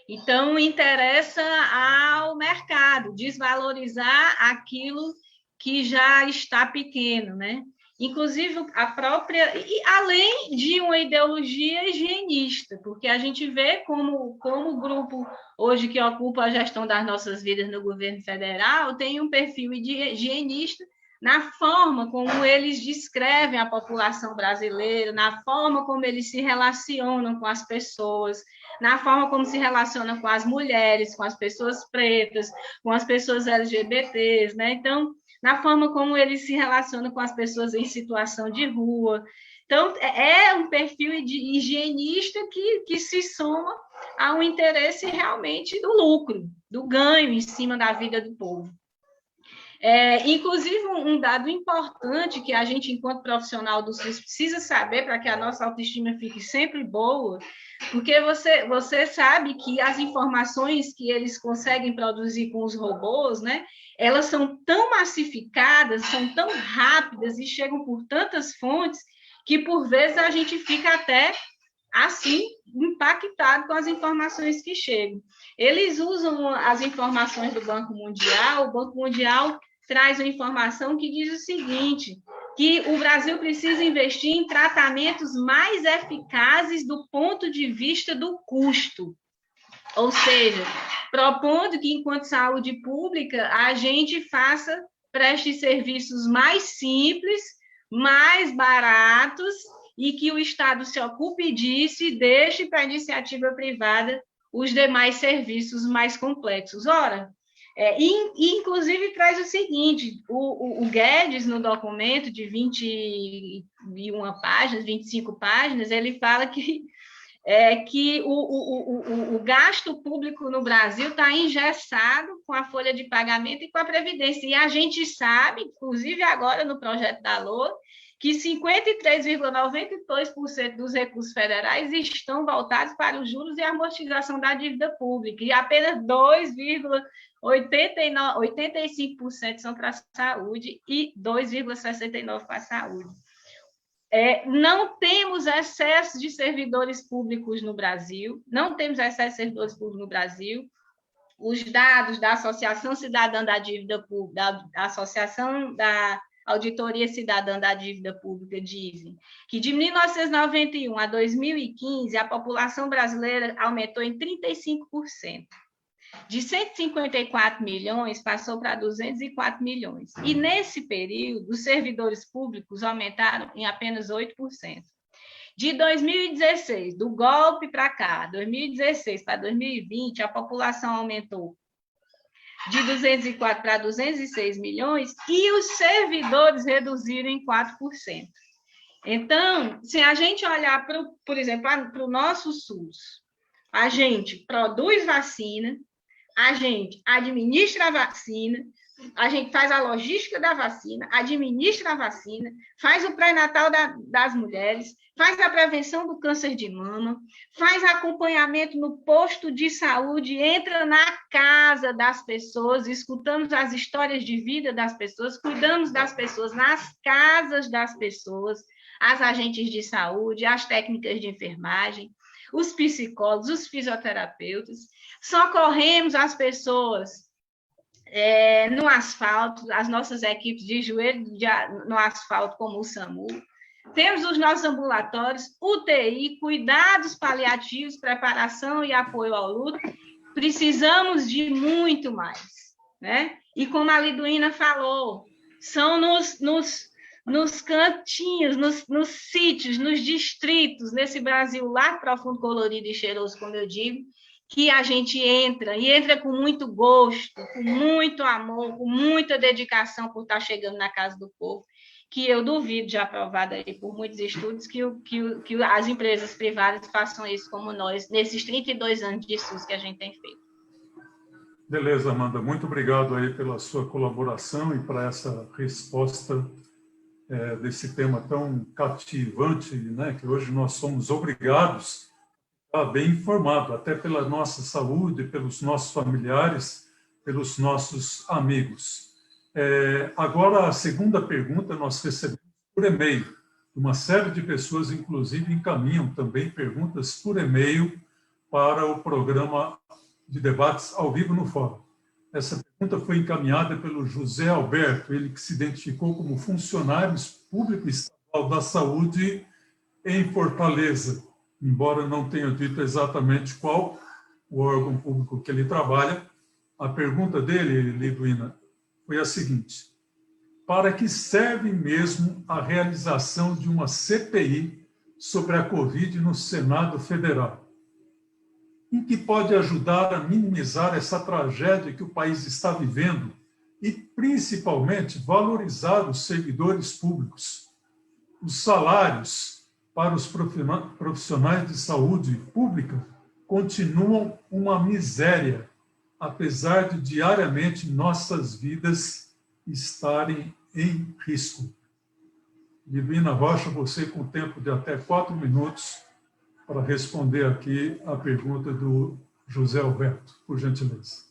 Então, interessa ao mercado desvalorizar aquilo que já está pequeno, né? Inclusive, a própria... E além de uma ideologia higienista, porque a gente vê como o grupo hoje que ocupa a gestão das nossas vidas no governo federal tem um perfil higienista na forma como eles descrevem a população brasileira, na forma como eles se relacionam com as pessoas, na forma como se relacionam com as mulheres, com as pessoas pretas, com as pessoas LGBTs, né? Então, na forma como eles se relacionam com as pessoas em situação de rua. Então, é um perfil higienista que se soma a um interesse realmente do lucro, do ganho em cima da vida do povo. Inclusive, um dado importante que a gente, enquanto profissional do SUS, precisa saber para que a nossa autoestima fique sempre boa, porque você sabe que as informações que eles conseguem produzir com os robôs, né, elas são tão massificadas, são tão rápidas e chegam por tantas fontes que, por vezes, a gente fica até assim, impactado com as informações que chegam. Eles usam as informações do Banco Mundial, o Banco Mundial traz uma informação que diz o seguinte, que o Brasil precisa investir em tratamentos mais eficazes do ponto de vista do custo. Ou seja, propondo que, enquanto saúde pública, a gente preste serviços mais simples, mais baratos, e que o Estado se ocupe disso e deixe para a iniciativa privada os demais serviços mais complexos. Ora, inclusive traz o seguinte, o Guedes, no documento de 21 páginas, 25 páginas, ele fala que o gasto público no Brasil está engessado com a folha de pagamento e com a Previdência. E a gente sabe, inclusive agora no projeto da LOA, que 53,92% dos recursos federais estão voltados para os juros e amortização da dívida pública, e apenas 2,85% são para a saúde e 2,69% para a saúde. Não temos excesso de servidores públicos no Brasil, Os dados da Associação Cidadã da Dívida Pública, da Associação da Auditoria Cidadã da Dívida Pública dizem que de 1991 a 2015 a população brasileira aumentou em 35%. De 154 milhões passou para 204 milhões. E nesse período, os servidores públicos aumentaram em apenas 8%. De 2016, do golpe para cá, 2016 para 2020, a população aumentou de 204 para 206 milhões e os servidores reduziram em 4%. Então, se a gente olhar, por exemplo, para o nosso SUS, a gente produz vacina, a gente administra a vacina, a gente faz a logística da vacina, administra a vacina, faz o pré-natal das mulheres, faz a prevenção do câncer de mama, faz acompanhamento no posto de saúde, entra na casa das pessoas, escutamos as histórias de vida das pessoas, cuidamos das pessoas nas casas das pessoas, as agentes de saúde, as técnicas de enfermagem, os psicólogos, os fisioterapeutas, socorremos as pessoas no asfalto, as nossas equipes de joelho no asfalto, como o SAMU. Temos os nossos ambulatórios, UTI, cuidados paliativos, preparação e apoio ao luto. Precisamos de muito mais, né? E como a Liduína falou, são nos cantinhos, nos sítios, nos distritos, nesse Brasil largo, profundo, colorido e cheiroso, como eu digo, que a gente entra, e entra com muito gosto, com muito amor, com muita dedicação por estar chegando na casa do povo, que eu duvido, já aprovado aí por muitos estudos, que as empresas privadas façam isso como nós, nesses 32 anos de SUS que a gente tem feito. Beleza, Amanda. Muito obrigado aí pela sua colaboração e para essa resposta desse tema tão cativante, né, que hoje nós somos obrigados a estar bem informados, até pela nossa saúde, pelos nossos familiares, pelos nossos amigos. Agora, a segunda pergunta nós recebemos por e-mail. Uma série de pessoas, inclusive, encaminham também perguntas por e-mail para o programa de debates ao vivo no Fórum. Essa pergunta foi encaminhada pelo José Alberto, ele que se identificou como funcionário público estadual da saúde em Fortaleza, embora não tenha dito exatamente qual o órgão público que ele trabalha. A pergunta dele, Liduína, foi a seguinte: para que serve mesmo a realização de uma CPI sobre a Covid no Senado Federal? Em que pode ajudar a minimizar essa tragédia que o país está vivendo e, principalmente, valorizar os servidores públicos? Os salários para os profissionais de saúde pública continuam uma miséria, apesar de diariamente nossas vidas estarem em risco. Divina Rocha, você com tempo de até 4 minutos para responder aqui a pergunta do José Alberto, por gentileza.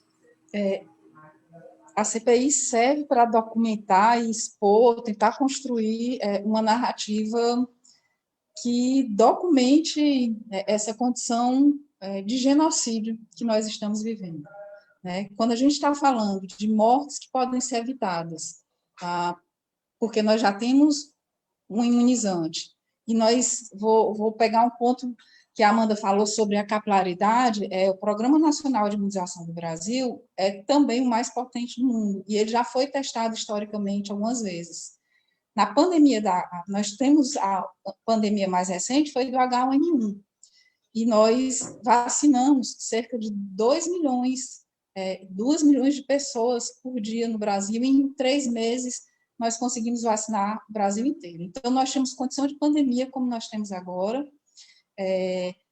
A CPI serve para documentar e expor, tentar construir uma narrativa que documente essa condição de genocídio que nós estamos vivendo. Né? Quando a gente está falando de mortes que podem ser evitadas, porque nós já temos um imunizante, e vou pegar um ponto que a Amanda falou sobre a capilaridade, o Programa Nacional de Imunização do Brasil é também o mais potente do mundo, e ele já foi testado historicamente algumas vezes. Na pandemia, nós temos a pandemia mais recente, foi do H1N1, e nós vacinamos cerca de 2 milhões de pessoas por dia no Brasil, e em 3 meses nós conseguimos vacinar o Brasil inteiro. Então, nós temos condição de pandemia como nós temos agora,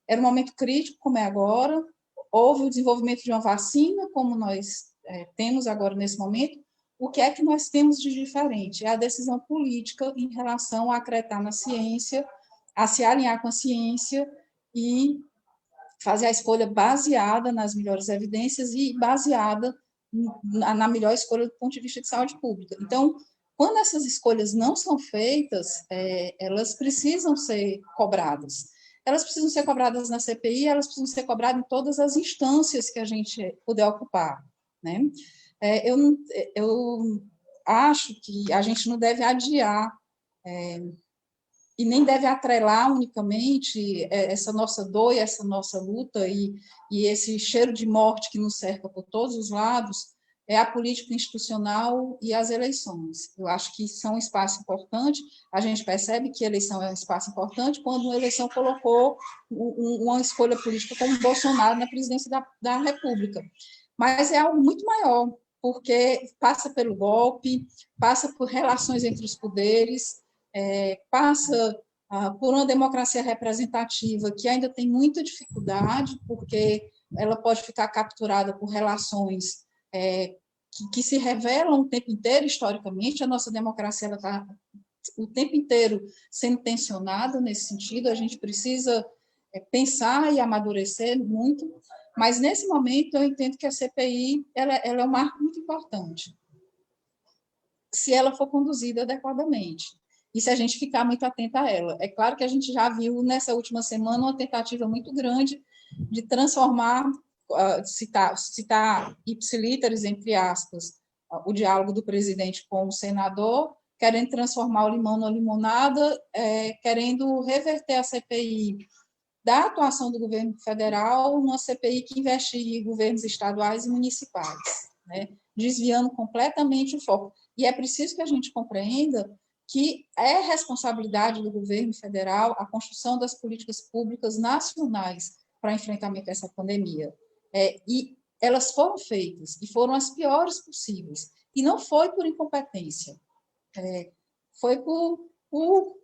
era um momento crítico como é agora, houve o desenvolvimento de uma vacina como nós temos agora nesse momento. O que é que nós temos de diferente? É a decisão política em relação a acreditar na ciência, a se alinhar com a ciência e fazer a escolha baseada nas melhores evidências e baseada na melhor escolha do ponto de vista de saúde pública. Então, quando essas escolhas não são feitas, elas precisam ser cobradas. Elas precisam ser cobradas na CPI, elas precisam ser cobradas em todas as instâncias que a gente puder ocupar, né? Eu acho que a gente não deve adiar e nem deve atrelar unicamente essa nossa dor e essa nossa luta e esse cheiro de morte que nos cerca por todos os lados, a política institucional e as eleições. Eu acho que são um espaço importante, a gente percebe que a eleição é um espaço importante quando uma eleição colocou uma escolha política como Bolsonaro na presidência da República. Mas é algo muito maior, porque passa pelo golpe, passa por relações entre os poderes, passa por uma democracia representativa que ainda tem muita dificuldade, porque ela pode ficar capturada por relações que se revelam o tempo inteiro, historicamente. A nossa democracia está o tempo inteiro sendo tensionada nesse sentido, a gente precisa pensar e amadurecer muito, mas nesse momento eu entendo que a CPI ela é um marco muito importante, se ela for conduzida adequadamente, e se a gente ficar muito atenta a ela. É claro que a gente já viu nessa última semana uma tentativa muito grande de transformar, citar ipsilíteres, entre aspas, o diálogo do presidente com o senador, querendo transformar o limão na limonada, querendo reverter a CPI da atuação do governo federal numa CPI que investigue governos estaduais e municipais, né? Desviando completamente o foco. E é preciso que a gente compreenda que é responsabilidade do governo federal a construção das políticas públicas nacionais para enfrentamento dessa pandemia. E elas foram feitas, e foram as piores possíveis. E não foi por incompetência, foi por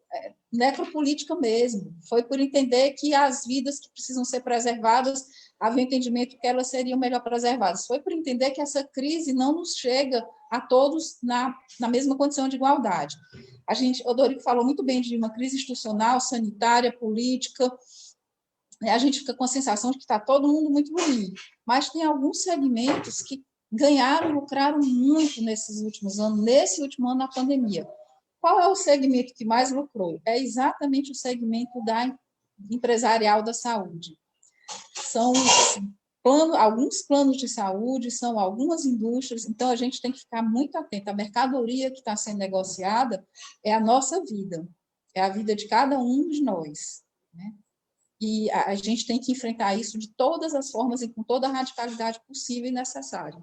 necropolítica mesmo, foi por entender que as vidas que precisam ser preservadas, havia entendimento que elas seriam melhor preservadas, foi por entender que essa crise não nos chega a todos na mesma condição de igualdade. O Dorico falou muito bem de uma crise institucional, sanitária, política. A gente fica com a sensação de que está todo mundo muito ruim, mas tem alguns segmentos que ganharam, lucraram muito nesses últimos anos, nesse último ano na pandemia. Qual é o segmento que mais lucrou? É exatamente o segmento empresarial da saúde. São alguns planos de saúde, são algumas indústrias, então a gente tem que ficar muito atento. A mercadoria que está sendo negociada é a nossa vida, é a vida de cada um de nós, né? E a gente tem que enfrentar isso de todas as formas e com toda a radicalidade possível e necessária.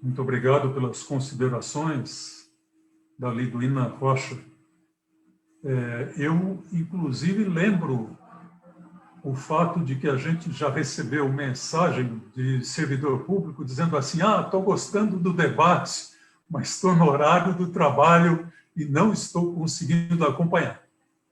Muito obrigado pelas considerações da Liduína Rocha. Eu, inclusive, lembro o fato de que a gente já recebeu mensagem de servidor público dizendo assim: estou gostando do debate, mas estou no horário do trabalho e não estou conseguindo acompanhar.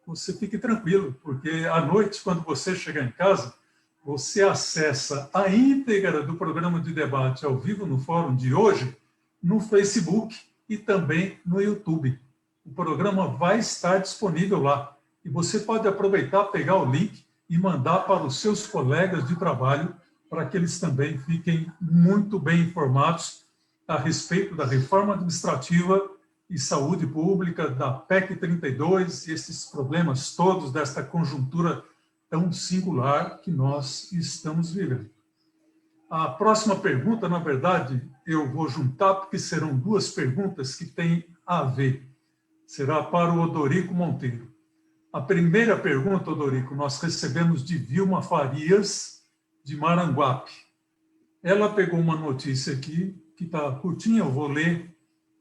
Você fique tranquilo, porque à noite, quando você chegar em casa, você acessa a íntegra do programa de debate ao vivo no fórum de hoje no Facebook e também no YouTube. O programa vai estar disponível lá. E você pode aproveitar, pegar o link e mandar para os seus colegas de trabalho para que eles também fiquem muito bem informados a respeito da reforma administrativa e saúde pública, da PEC 32 e esses problemas todos desta conjuntura tão singular que nós estamos vivendo. A próxima pergunta, na verdade, eu vou juntar, porque serão duas perguntas que têm a ver. Será para o Odorico Monteiro. A primeira pergunta, Odorico, nós recebemos de Vilma Farias, de Maranguape. Ela pegou uma notícia aqui, que está curtinha, eu vou ler,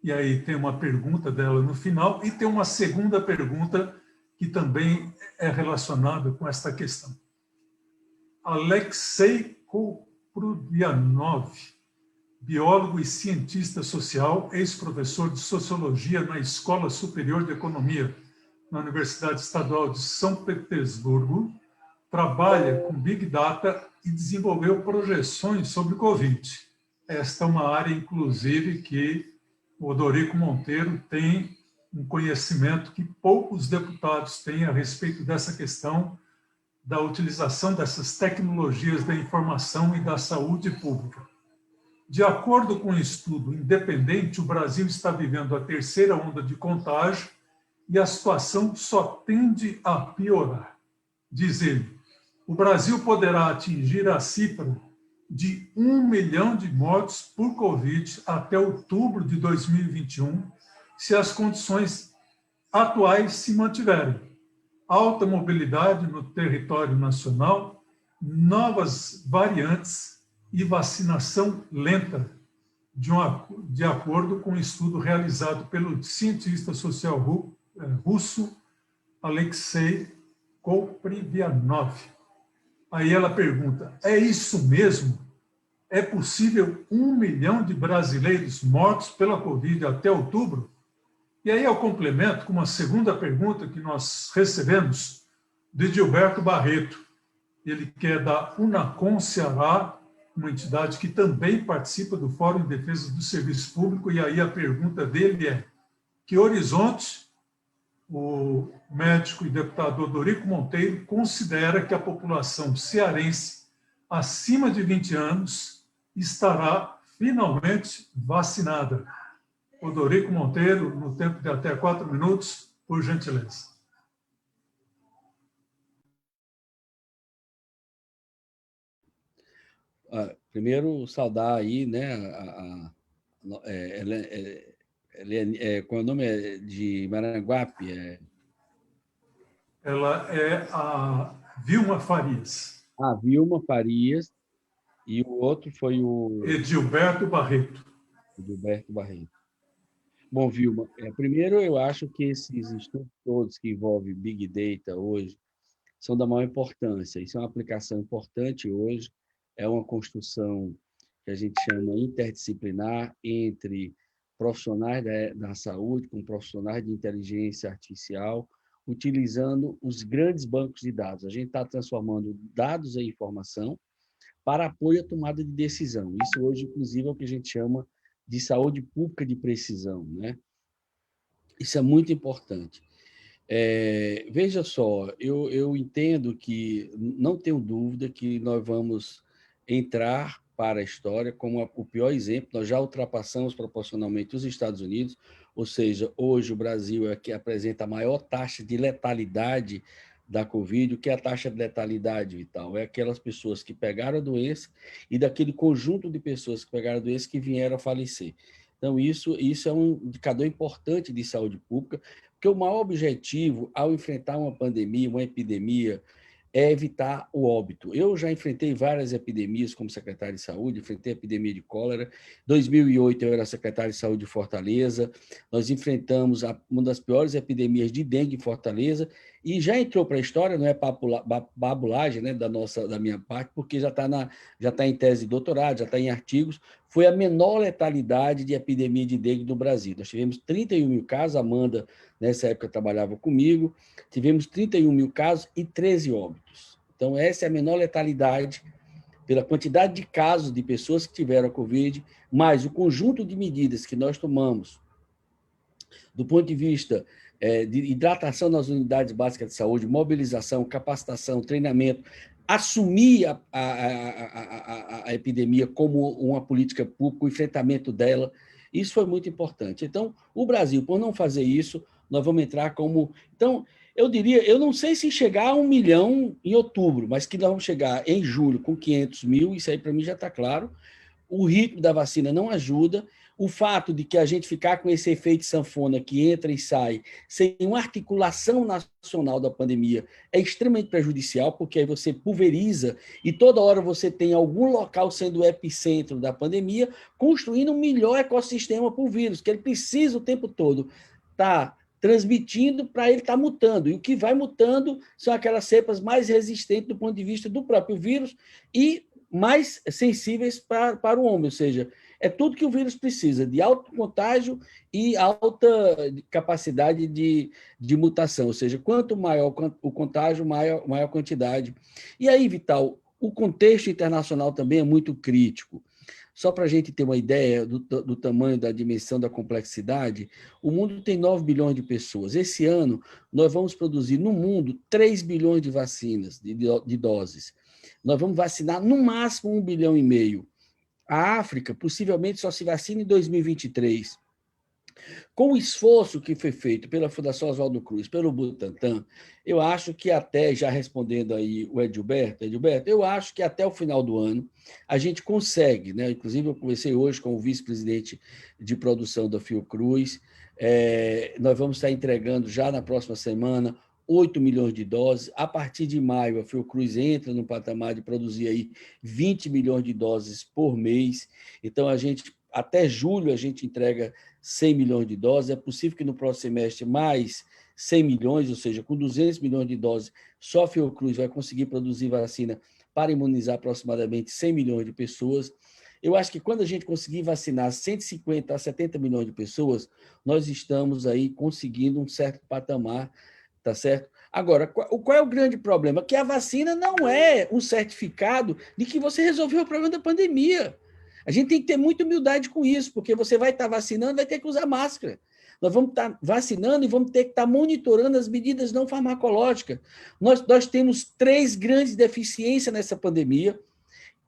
e aí tem uma pergunta dela no final, e tem uma segunda pergunta que também é relacionada com esta questão. Alexei Koprudianov, biólogo e cientista social, ex-professor de sociologia na Escola Superior de Economia na Universidade Estadual de São Petersburgo, trabalha com Big Data e desenvolveu projeções sobre Covid. Esta é uma área, inclusive, que o Odorico Monteiro tem um conhecimento que poucos deputados têm a respeito dessa questão da utilização dessas tecnologias da informação e da saúde pública. De acordo com um estudo independente, o Brasil está vivendo a terceira onda de contágio e a situação só tende a piorar. Diz ele, o Brasil poderá atingir a cifra de 1 milhão de mortos por Covid até outubro de 2021, se as condições atuais se mantiverem. Alta mobilidade no território nacional, novas variantes e vacinação lenta, de acordo com um estudo realizado pelo cientista social russo Alexei Kopryvianov. Aí ela pergunta, é isso mesmo? É possível 1 milhão de brasileiros mortos pela Covid até outubro? E aí eu complemento com uma segunda pergunta que nós recebemos de Gilberto Barreto. Ele que é da Unacom Ceará, uma entidade que também participa do Fórum em Defesa do Serviço Público, e aí a pergunta dele é, que horizonte o médico e deputado Odorico Monteiro considera que a população cearense acima de 20 anos estará finalmente vacinada? Odorico Monteiro, no tempo de até 4 minutos, por gentileza. Primeiro, saudar aí, né, qual é o nome de Maranguape? Ela é a Vilma Farias. Vilma Farias, e o outro foi o... Edilberto Barreto. Edilberto Barreto. Bom, Vilma, primeiro eu acho que esses estudos todos que envolvem Big Data hoje são da maior importância. Isso é uma aplicação importante hoje, é uma construção que a gente chama interdisciplinar entre profissionais da saúde com profissionais de inteligência artificial, utilizando os grandes bancos de dados. A gente está transformando dados em informação para apoio à tomada de decisão. Isso hoje, inclusive, é o que a gente chama de saúde pública de precisão, né? Isso é muito importante. Veja só, eu entendo que, não tenho dúvida que nós vamos entrar para a história como o pior exemplo. Nós já ultrapassamos proporcionalmente os Estados Unidos, ou seja, hoje o Brasil é que apresenta a maior taxa de letalidade da Covid. O que é a taxa de letalidade, Vital? É aquelas pessoas que pegaram a doença e daquele conjunto de pessoas que pegaram a doença que vieram a falecer. Então, isso é um indicador importante de saúde pública, porque o maior objetivo ao enfrentar uma pandemia, uma epidemia, é evitar o óbito. Eu já enfrentei várias epidemias como secretário de saúde, enfrentei a epidemia de cólera. Em 2008, eu era secretário de saúde de Fortaleza. Nós enfrentamos uma das piores epidemias de dengue em Fortaleza e já entrou para a história, não é babulagem, né, da minha parte, porque já está em tese de doutorado, já está em artigos. Foi a menor letalidade de epidemia de dengue no Brasil. Nós tivemos 31 mil casos, a Amanda, nessa época, trabalhava comigo, tivemos 31 mil casos e 13 óbitos. Então, essa é a menor letalidade pela quantidade de casos de pessoas que tiveram a Covid, mais o conjunto de medidas que nós tomamos do ponto de vista de hidratação nas unidades básicas de saúde, mobilização, capacitação, treinamento, assumir a epidemia como uma política pública, o enfrentamento dela, isso foi muito importante. Então, o Brasil, por não fazer isso, nós vamos entrar como... Então, eu diria, eu não sei se chegar a 1 milhão em outubro, mas que nós vamos chegar em julho com 500 mil, isso aí para mim já está claro. O ritmo da vacina não ajuda. O fato de que a gente ficar com esse efeito sanfona que entra e sai, sem uma articulação nacional da pandemia, é extremamente prejudicial, porque aí você pulveriza e toda hora você tem algum local sendo o epicentro da pandemia, construindo um melhor ecossistema para o vírus, que ele precisa o tempo todo estar transmitindo para ele estar mutando. E o que vai mutando são aquelas cepas mais resistentes do ponto de vista do próprio vírus e mais sensíveis para o homem, ou seja, é tudo que o vírus precisa, de alto contágio e alta capacidade de mutação, ou seja, quanto maior o contágio, maior quantidade. E aí, Vital, o contexto internacional também é muito crítico. Só para a gente ter uma ideia do tamanho, da dimensão, da complexidade, o mundo tem 9 bilhões de pessoas. Esse ano, nós vamos produzir no mundo 3 bilhões de vacinas, de doses. Nós vamos vacinar no máximo 1,5 bilhão. A África possivelmente só se vacina em 2023. Com o esforço que foi feito pela Fundação Oswaldo Cruz, pelo Butantan, eu acho que até, já respondendo aí o Edilberto, eu acho que até o final do ano a gente consegue, né? Inclusive eu conversei hoje com o vice-presidente de produção da Fiocruz, nós vamos estar entregando já na próxima semana 8 milhões de doses. A partir de maio, a Fiocruz entra no patamar de produzir aí 20 milhões de doses por mês. Então, até julho, a gente entrega 100 milhões de doses. É possível que no próximo semestre mais 100 milhões, ou seja, com 200 milhões de doses, só a Fiocruz vai conseguir produzir vacina para imunizar aproximadamente 100 milhões de pessoas. Eu acho que quando a gente conseguir vacinar 150 a 70 milhões de pessoas, nós estamos aí conseguindo um certo patamar. Tá certo? Agora, qual é o grande problema? Que a vacina não é um certificado de que você resolveu o problema da pandemia. A gente tem que ter muita humildade com isso, porque você vai estar vacinando, vai ter que usar máscara. Nós vamos estar vacinando e vamos ter que estar monitorando as medidas não farmacológicas. Nós temos 3 grandes deficiências nessa pandemia,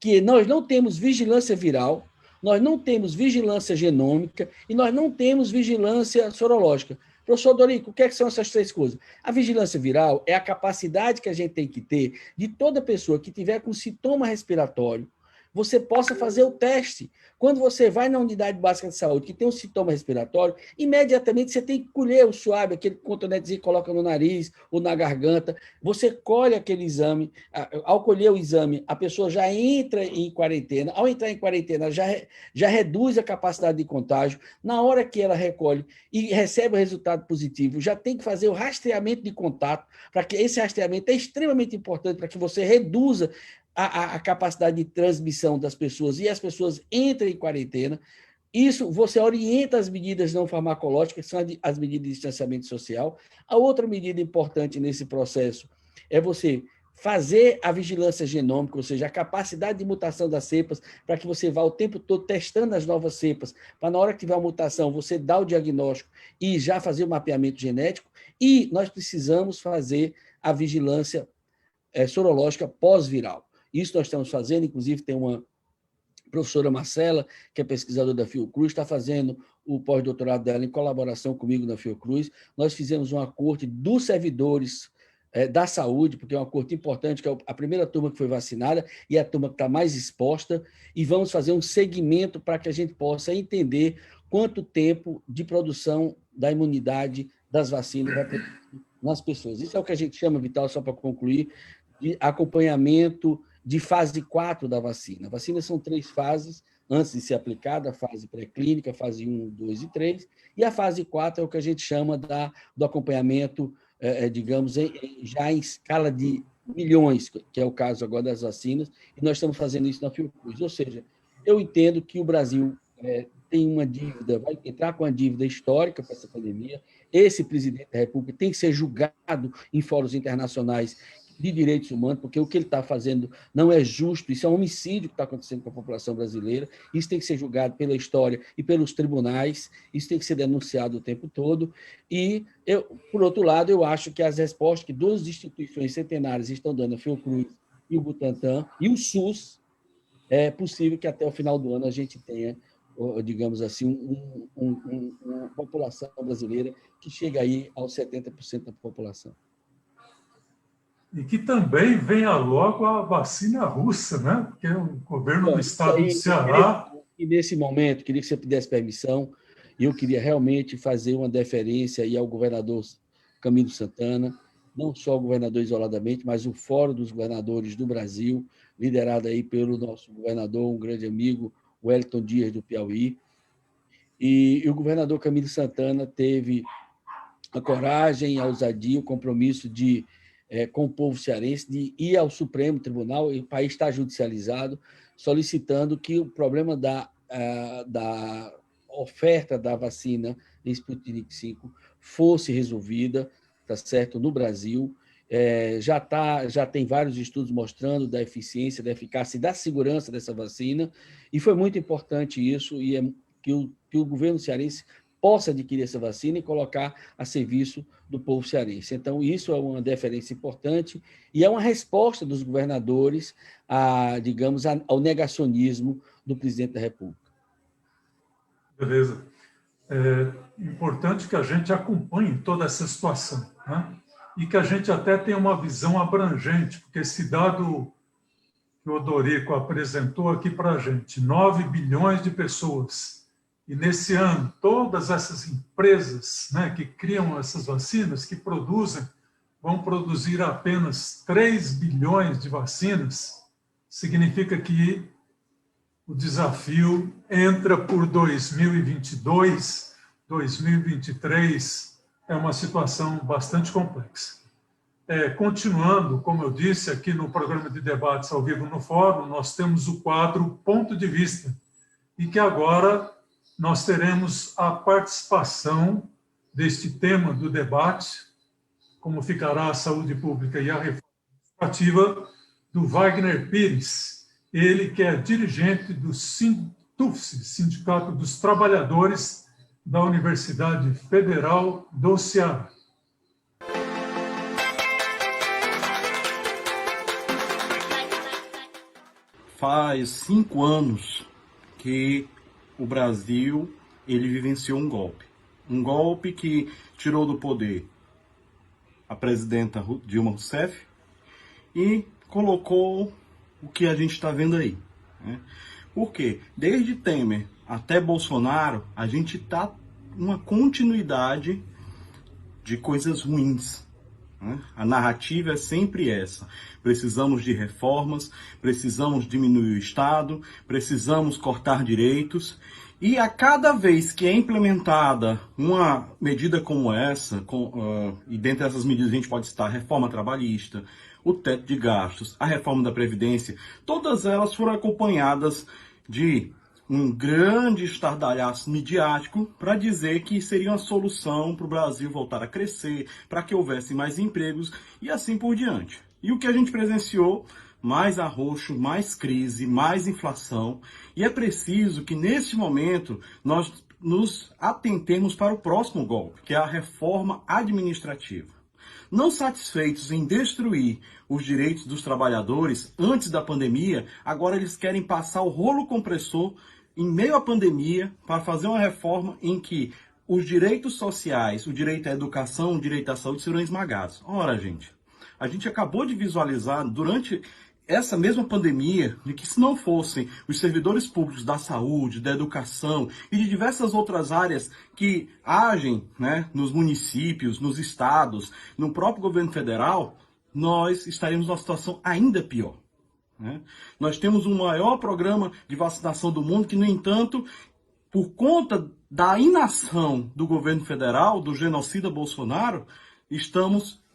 que nós não temos vigilância viral, nós não temos vigilância genômica e nós não temos vigilância sorológica. Professor Dorico, o que são essas 3 coisas? A vigilância viral é a capacidade que a gente tem que ter de toda pessoa que tiver com sintoma respiratório, você possa fazer o teste. Quando você vai na unidade básica de saúde que tem um sintoma respiratório, imediatamente você tem que colher o suave, aquele cotonetezinho que coloca no nariz ou na garganta, você colhe aquele exame, ao colher o exame, a pessoa já entra em quarentena, ao entrar em quarentena já reduz a capacidade de contágio, na hora que ela recolhe e recebe o resultado positivo, já tem que fazer o rastreamento de contato, para que esse rastreamento é extremamente importante para que você reduza a capacidade de transmissão das pessoas e as pessoas entrem em quarentena. Isso, você orienta as medidas não farmacológicas, que são as medidas de distanciamento social. A outra medida importante nesse processo é você fazer a vigilância genômica, ou seja, a capacidade de mutação das cepas, para que você vá o tempo todo testando as novas cepas, para na hora que tiver uma mutação, você dar o diagnóstico e já fazer o mapeamento genético, e nós precisamos fazer a vigilância sorológica pós-viral. Isso nós estamos fazendo, inclusive tem uma professora Marcela, que é pesquisadora da Fiocruz, está fazendo o pós-doutorado dela em colaboração comigo na Fiocruz. Nós fizemos uma corte dos servidores da saúde, porque é uma corte importante, que é a primeira turma que foi vacinada e a turma que está mais exposta, e vamos fazer um segmento para que a gente possa entender quanto tempo de produção da imunidade das vacinas vai ter nas pessoas. Isso é o que a gente chama, Vital, só para concluir, de acompanhamento de fase 4 da vacina. A vacina são 3 fases, antes de ser aplicada, a fase pré-clínica, fase 1, 2 e 3, e a fase 4 é o que a gente chama do acompanhamento, digamos, já em escala de milhões, que é o caso agora das vacinas, e nós estamos fazendo isso na Fiocruz. Ou seja, eu entendo que o Brasil tem uma dívida, vai entrar com uma dívida histórica para essa pandemia. Esse presidente da República tem que ser julgado em fóruns internacionais de direitos humanos, porque o que ele está fazendo não é justo, isso é um homicídio que está acontecendo com a população brasileira, isso tem que ser julgado pela história e pelos tribunais, isso tem que ser denunciado o tempo todo, e, por outro lado, eu acho que as respostas que 2 instituições centenárias estão dando, a Fiocruz e o Butantan, e o SUS, é possível que até o final do ano a gente tenha, digamos assim, uma população brasileira que chega aí aos 70% da população. E que também venha logo a vacina russa, né? Porque o governo do estado do Ceará... E nesse momento, queria que você pudesse permissão, e eu queria realmente fazer uma deferência aí ao governador Camilo Santana, não só o governador isoladamente, mas o Fórum dos Governadores do Brasil, liderado aí pelo nosso governador, um grande amigo, Wellington Dias, do Piauí. E o governador Camilo Santana teve a coragem, a ousadia, o compromisso de com o povo cearense, de ir ao Supremo Tribunal, e o país está judicializado, solicitando que o problema da oferta da vacina Sputnik V fosse resolvida, tá certo, no Brasil. Já tem vários estudos mostrando da eficiência, da eficácia e da segurança dessa vacina, e foi muito importante isso, e que o governo cearense possa adquirir essa vacina e colocar a serviço do povo cearense. Então, isso é uma deferência importante e é uma resposta dos governadores digamos, ao negacionismo do presidente da República. Beleza. É importante que a gente acompanhe toda essa situação, né? E que a gente até tenha uma visão abrangente, porque esse dado que o Odorico apresentou aqui para a gente, 9 bilhões de pessoas, e nesse ano, todas essas empresas, né, que criam essas vacinas, que produzem, vão produzir apenas 3 bilhões de vacinas, significa que o desafio entra por 2022, 2023, é uma situação bastante complexa. Continuando, como eu disse, aqui no programa de debates ao vivo no Fórum, nós temos o quadro Ponto de Vista, e que agora nós teremos a participação deste tema do debate, como ficará a saúde pública e a reforma administrativa, do Wagner Pires, ele que é dirigente do SINTUFSE, Sindicato dos Trabalhadores da Universidade Federal do Ceará. Faz 5 anos que o Brasil ele vivenciou um golpe que tirou do poder a presidenta Dilma Rousseff e colocou o que a gente está vendo aí, né? Por quê? Desde Temer até Bolsonaro, a gente está uma continuidade de coisas ruins, né? A narrativa é sempre essa. Precisamos de reformas, precisamos diminuir o Estado, precisamos cortar direitos. E a cada vez que é implementada uma medida como essa, e dentre essas medidas a gente pode citar a reforma trabalhista, o teto de gastos, a reforma da Previdência, todas elas foram acompanhadas de um grande estardalhaço midiático para dizer que seria uma solução para o Brasil voltar a crescer, para que houvesse mais empregos e assim por diante. E o que a gente presenciou? Mais arroxo, mais crise, mais inflação. E é preciso que, neste momento, nós nos atentemos para o próximo golpe, que é a reforma administrativa. Não satisfeitos em destruir os direitos dos trabalhadores antes da pandemia, agora eles querem passar o rolo compressor em meio à pandemia para fazer uma reforma em que os direitos sociais, o direito à educação, o direito à saúde serão esmagados. Ora, gente, a gente acabou de visualizar durante essa mesma pandemia de que se não fossem os servidores públicos da saúde, da educação e de diversas outras áreas que agem, né, nos municípios, nos estados, no próprio governo federal, nós estaríamos numa situação ainda pior. Né? Nós temos o maior programa de vacinação do mundo que, no entanto, por conta da inação do governo federal, do genocida Bolsonaro, estamos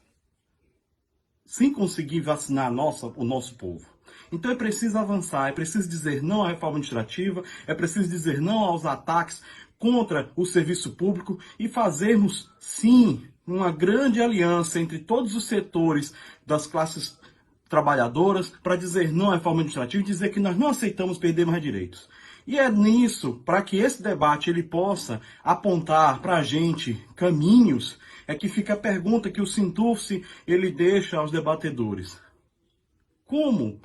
sem conseguir vacinar o nosso povo. Então é preciso avançar, é preciso dizer não à reforma administrativa, é preciso dizer não aos ataques contra o serviço público e fazermos, sim, uma grande aliança entre todos os setores das classes trabalhadoras para dizer não à reforma administrativa e dizer que nós não aceitamos perder mais direitos. E é nisso, para que esse debate ele possa apontar para a gente caminhos, é que fica a pergunta que o Sintufse ele deixa aos debatedores. Como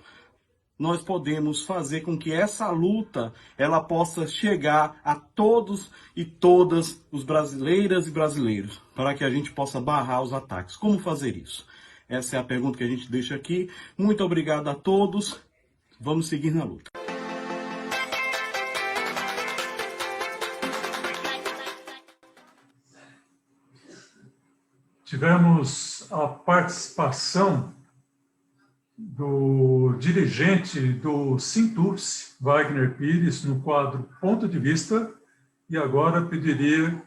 nós podemos fazer com que essa luta ela possa chegar a todos e todas os brasileiras e brasileiros, para que a gente possa barrar os ataques? Como fazer isso? Essa é a pergunta que a gente deixa aqui. Muito obrigado a todos. Vamos seguir na luta. Tivemos a participação do dirigente do Sintufse, Wagner Pires, no quadro Ponto de Vista, e agora pediria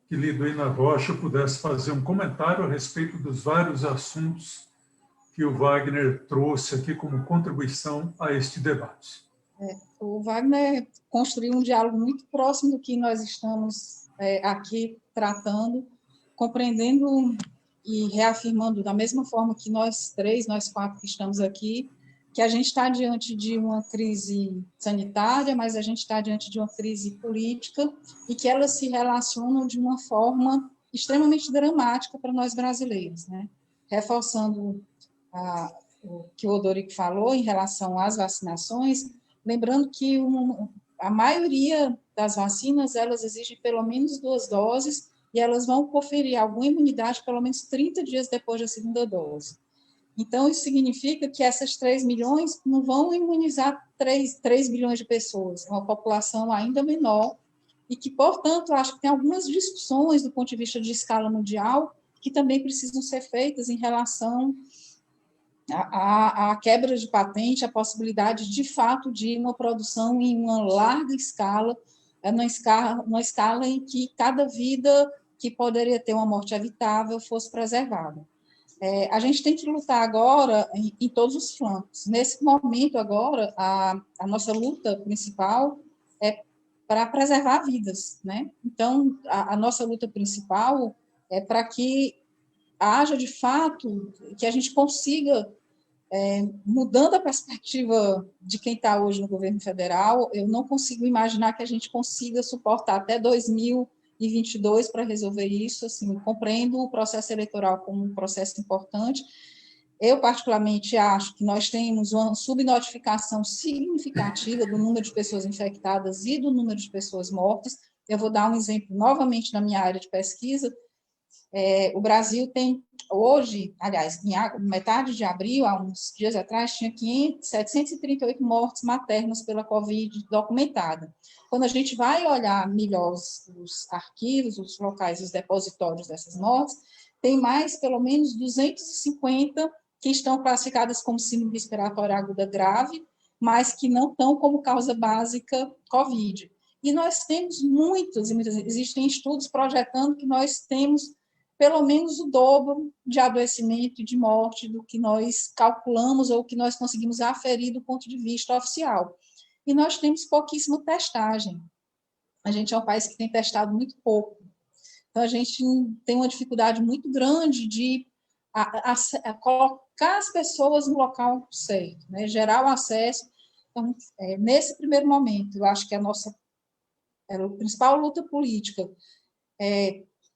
que Liduína Rocha pudesse fazer um comentário a respeito dos vários assuntos que o Wagner trouxe aqui como contribuição a este debate. O Wagner construiu um diálogo muito próximo do que nós estamos aqui tratando, compreendendo e reafirmando da mesma forma que nós quatro que estamos aqui, que a gente está diante de uma crise sanitária, mas a gente está diante de uma crise política e que elas se relacionam de uma forma extremamente dramática para nós brasileiros, né? Reforçando o que o Odorico falou em relação às vacinações, lembrando que a maioria das vacinas, elas exigem pelo menos 2 doses e elas vão conferir alguma imunidade pelo menos 30 dias depois da segunda dose. Então, isso significa que essas 3 milhões não vão imunizar 3 bilhões de pessoas, uma população ainda menor, e que, portanto, acho que tem algumas discussões do ponto de vista de escala mundial que também precisam ser feitas em relação à quebra de patente, a possibilidade, de fato, de uma produção em uma larga escala, numa escala em que cada vida que poderia ter uma morte evitável fosse preservada. A gente tem que lutar agora em todos os flancos. Nesse momento agora, a nossa luta principal é para preservar vidas, né? Então, a nossa luta principal é para que haja, de fato, que a gente consiga, mudando a perspectiva de quem está hoje no governo federal, eu não consigo imaginar que a gente consiga suportar até 2022 para resolver isso. Assim, compreendo o processo eleitoral como um processo importante. Eu, particularmente, acho que nós temos uma subnotificação significativa do número de pessoas infectadas e do número de pessoas mortas. Eu vou dar um exemplo novamente na minha área de pesquisa. O Brasil tem, hoje, aliás, em metade de abril, há uns dias atrás, tinha 738 mortes maternas pela Covid documentada. Quando a gente vai olhar melhor os arquivos, os locais, os depositórios dessas mortes, tem mais, pelo menos, 250 que estão classificadas como síndrome respiratória aguda grave, mas que não estão como causa básica Covid. E nós temos muitos, existem estudos projetando que nós temos pelo menos o dobro de adoecimento e de morte do que nós calculamos ou que nós conseguimos aferir do ponto de vista oficial. E nós temos pouquíssima testagem. A gente é um país que tem testado muito pouco. Então, a gente tem uma dificuldade muito grande de colocar as pessoas no local certo, né? Gerar o acesso. Então, nesse primeiro momento, eu acho que a principal luta política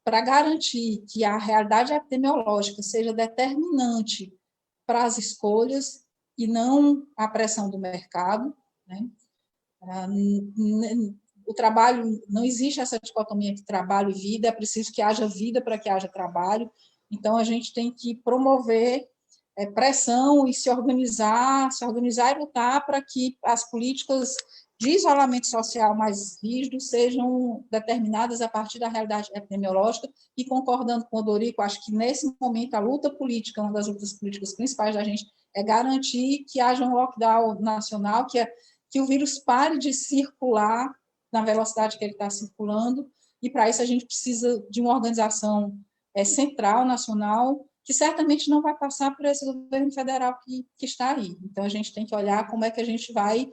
para garantir que a realidade epidemiológica seja determinante para as escolhas e não a pressão do mercado, né? O trabalho, não existe essa dicotomia entre trabalho e vida, é preciso que haja vida para que haja trabalho, então a gente tem que promover pressão e se organizar e lutar para que as políticas de isolamento social mais rígidos sejam determinadas a partir da realidade epidemiológica, e concordando com o Dorico, acho que nesse momento a luta política, uma das lutas políticas principais da gente, é garantir que haja um lockdown nacional, que o vírus pare de circular na velocidade que ele está circulando, e para isso a gente precisa de uma organização central, nacional, que certamente não vai passar por esse governo federal que está aí. Então, a gente tem que olhar como é que a gente vai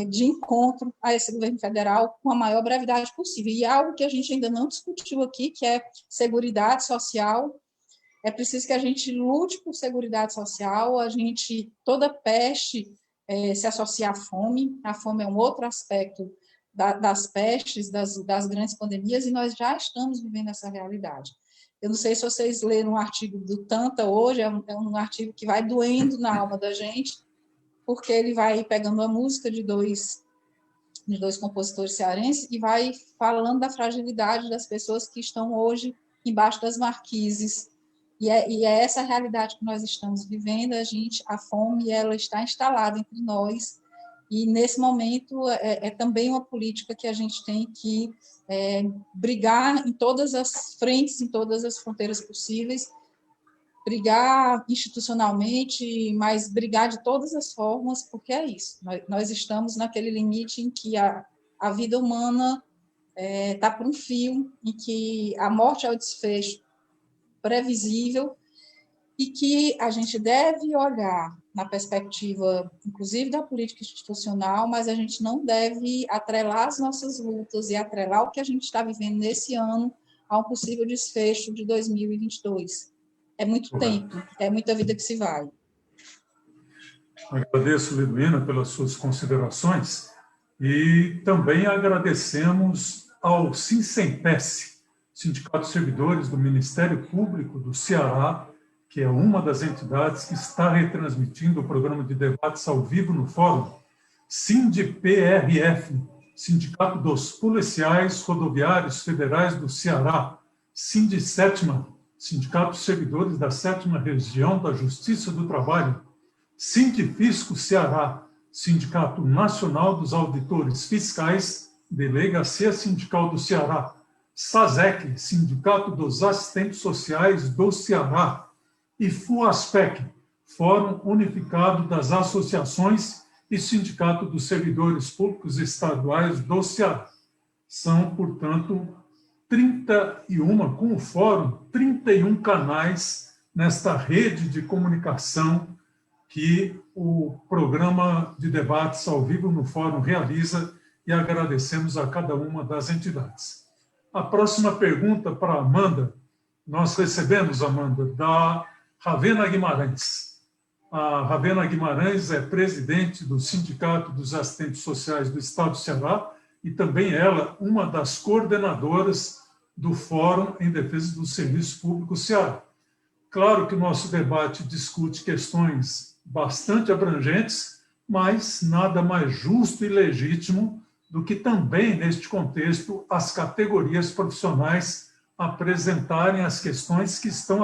de encontro a esse governo federal com a maior brevidade possível. E algo que a gente ainda não discutiu aqui, que é seguridade social. É preciso que a gente lute por seguridade social, toda peste se associa à fome. A fome é um outro aspecto das pestes, das grandes pandemias, e nós já estamos vivendo essa realidade. Eu não sei se vocês leram um artigo do Tanta hoje, é um artigo que vai doendo na alma da gente, porque ele vai pegando a música de dois compositores cearenses e vai falando da fragilidade das pessoas que estão hoje embaixo das marquises. E é essa realidade que nós estamos vivendo. A fome, ela está instalada entre nós, e nesse momento é também uma política que a gente tem que brigar em todas as frentes, em todas as fronteiras possíveis, brigar institucionalmente, mas brigar de todas as formas, porque é isso. Nós estamos naquele limite em que a vida humana está por um fio, em que a morte é o desfecho previsível, e que a gente deve olhar na perspectiva, inclusive, da política institucional, mas a gente não deve atrelar as nossas lutas e atrelar o que a gente está vivendo nesse ano a um possível desfecho de 2022. É muito tempo, é muita vida que se vai. Agradeço, Liduína, pelas suas considerações, e também agradecemos ao Sinsempes, Sindicato de Servidores do Ministério Público do Ceará, que é uma das entidades que está retransmitindo o programa de debates ao vivo no Fórum, SINDPRF, Sindicato dos Policiais Rodoviários Federais do Ceará, SINDSETMA, Sindicato de Servidores da 7ª Região da Justiça do Trabalho, Sindifisco Ceará, Sindicato Nacional dos Auditores Fiscais, Delegacia Sindical do Ceará, SASEC, Sindicato dos Assistentes Sociais do Ceará, e FUASPEC, Fórum Unificado das Associações e Sindicato dos Servidores Públicos Estaduais do Ceará. São, portanto, 31, com o Fórum, 31 canais nesta rede de comunicação que o programa de debates ao vivo no Fórum realiza, e agradecemos a cada uma das entidades. A próxima pergunta para a Amanda, nós recebemos, Amanda, da Ravena Guimarães. A Ravena Guimarães é presidente do Sindicato dos Assistentes Sociais do Estado do Ceará, e também ela, uma das coordenadoras do Fórum em Defesa do Serviço Público Ceará. Claro que o nosso debate discute questões bastante abrangentes, mas nada mais justo e legítimo do que também, neste contexto, as categorias profissionais apresentarem as questões que estão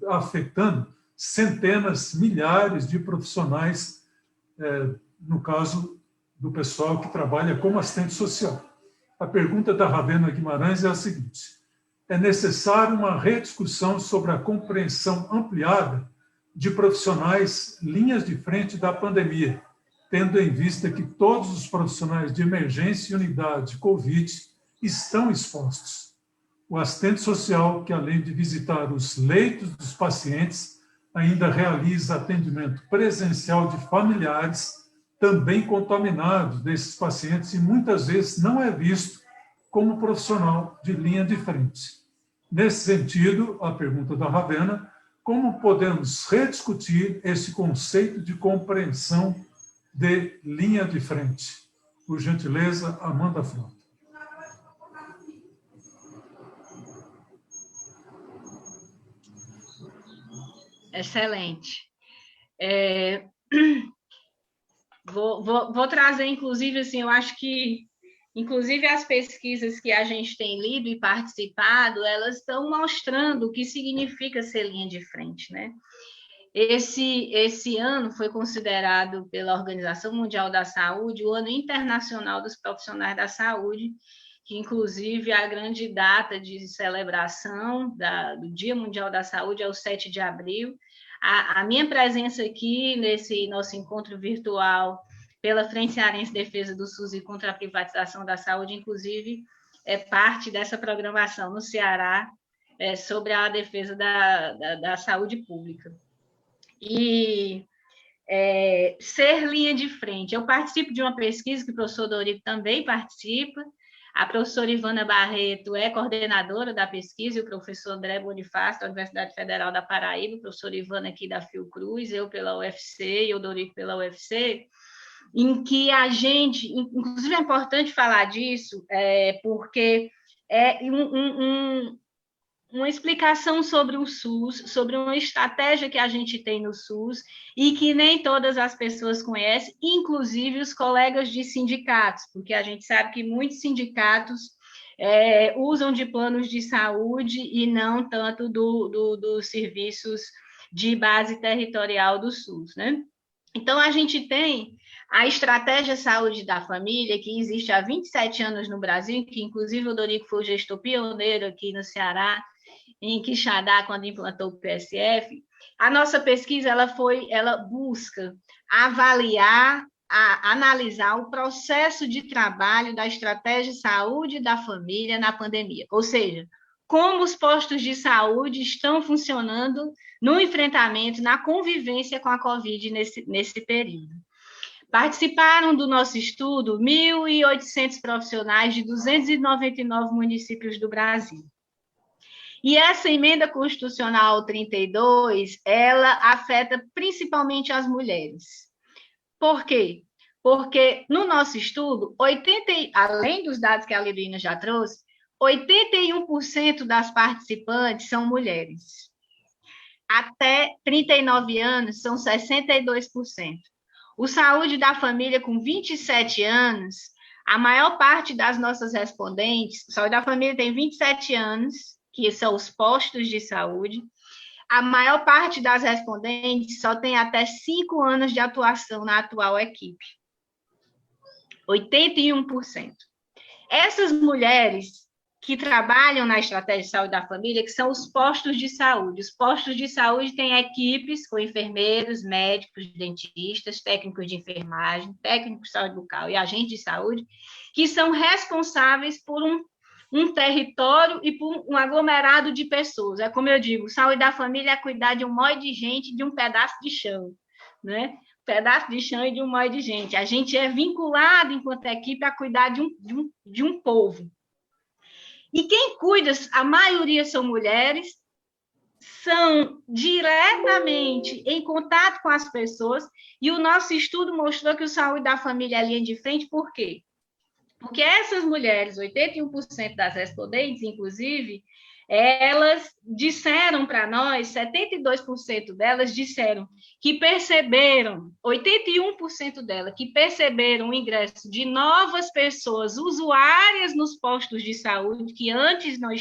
afetando centenas, milhares de profissionais, no caso do pessoal que trabalha como assistente social. A pergunta da Ravena Guimarães é a seguinte: é necessário uma rediscussão sobre a compreensão ampliada de profissionais linhas de frente da pandemia, tendo em vista que todos os profissionais de emergência e unidade Covid estão expostos. O assistente social, que além de visitar os leitos dos pacientes, ainda realiza atendimento presencial de familiares também contaminados desses pacientes, e muitas vezes não é visto como profissional de linha de frente. Nesse sentido, a pergunta da Ravena, como podemos rediscutir esse conceito de compreensão de linha de frente. Por gentileza, Amanda Frota. Excelente. Vou trazer, inclusive, assim, eu acho que, inclusive, as pesquisas que a gente tem lido e participado, elas estão mostrando o que significa ser linha de frente, né? Esse ano foi considerado pela Organização Mundial da Saúde o Ano Internacional dos Profissionais da Saúde, que, inclusive, a grande data de celebração do Dia Mundial da Saúde é o 7 de abril. A minha presença aqui nesse nosso encontro virtual pela Frente Cearense de Defesa do SUS e contra a privatização da saúde, inclusive, é parte dessa programação no Ceará sobre a defesa da saúde pública. E ser linha de frente. Eu participo de uma pesquisa que o professor Dorico também participa. A professora Ivana Barreto é coordenadora da pesquisa e o professor André Bonifácio, da Universidade Federal da Paraíba, o professor Ivana aqui da Fiocruz, eu pela UFC e o Dorico pela UFC, em que a gente, inclusive é importante falar disso, porque é uma explicação sobre o SUS, sobre uma estratégia que a gente tem no SUS e que nem todas as pessoas conhecem, inclusive os colegas de sindicatos, porque a gente sabe que muitos sindicatos usam de planos de saúde e não tanto dos serviços de base territorial do SUS, né? Então, a gente tem a Estratégia Saúde da Família, que existe há 27 anos no Brasil, que inclusive o Dorico foi o gestor pioneiro aqui no Ceará, em Quixadá, quando implantou o PSF. A nossa pesquisa ela busca avaliar, analisar o processo de trabalho da Estratégia Saúde da Família na pandemia, ou seja, como os postos de saúde estão funcionando no enfrentamento, na convivência com a Covid nesse período. Participaram do nosso estudo 1.800 profissionais de 299 municípios do Brasil. E essa emenda constitucional 32, ela afeta principalmente as mulheres. Por quê? Porque no nosso estudo, além dos dados que a Lidina já trouxe, 81% das participantes são mulheres. Até 39 anos, são 62%. O Saúde da Família, com 27 anos, a maior parte das nossas respondentes, o Saúde da Família tem 27 anos, que são os postos de saúde, a maior parte das respondentes só tem até 5 anos de atuação na atual equipe. 81%. Essas mulheres que trabalham na Estratégia de Saúde da Família, que são os postos de saúde. Os postos de saúde têm equipes com enfermeiros, médicos, dentistas, técnicos de enfermagem, técnicos de saúde bucal e agentes de saúde, que são responsáveis por um território e por um aglomerado de pessoas. É como eu digo, saúde da família é cuidar de um monte de gente, de um pedaço de chão, né? Um pedaço de chão e de um monte de gente. A gente é vinculado, enquanto equipe, a cuidar de um povo. E quem cuida, a maioria são mulheres, são diretamente em contato com as pessoas, e o nosso estudo mostrou que o Saúde da Família é linha de frente, por quê? Porque essas mulheres, 81% das respondentes, inclusive, elas disseram para nós, 72% delas disseram que perceberam, 81% delas, que perceberam o ingresso de novas pessoas usuárias nos postos de saúde, que antes não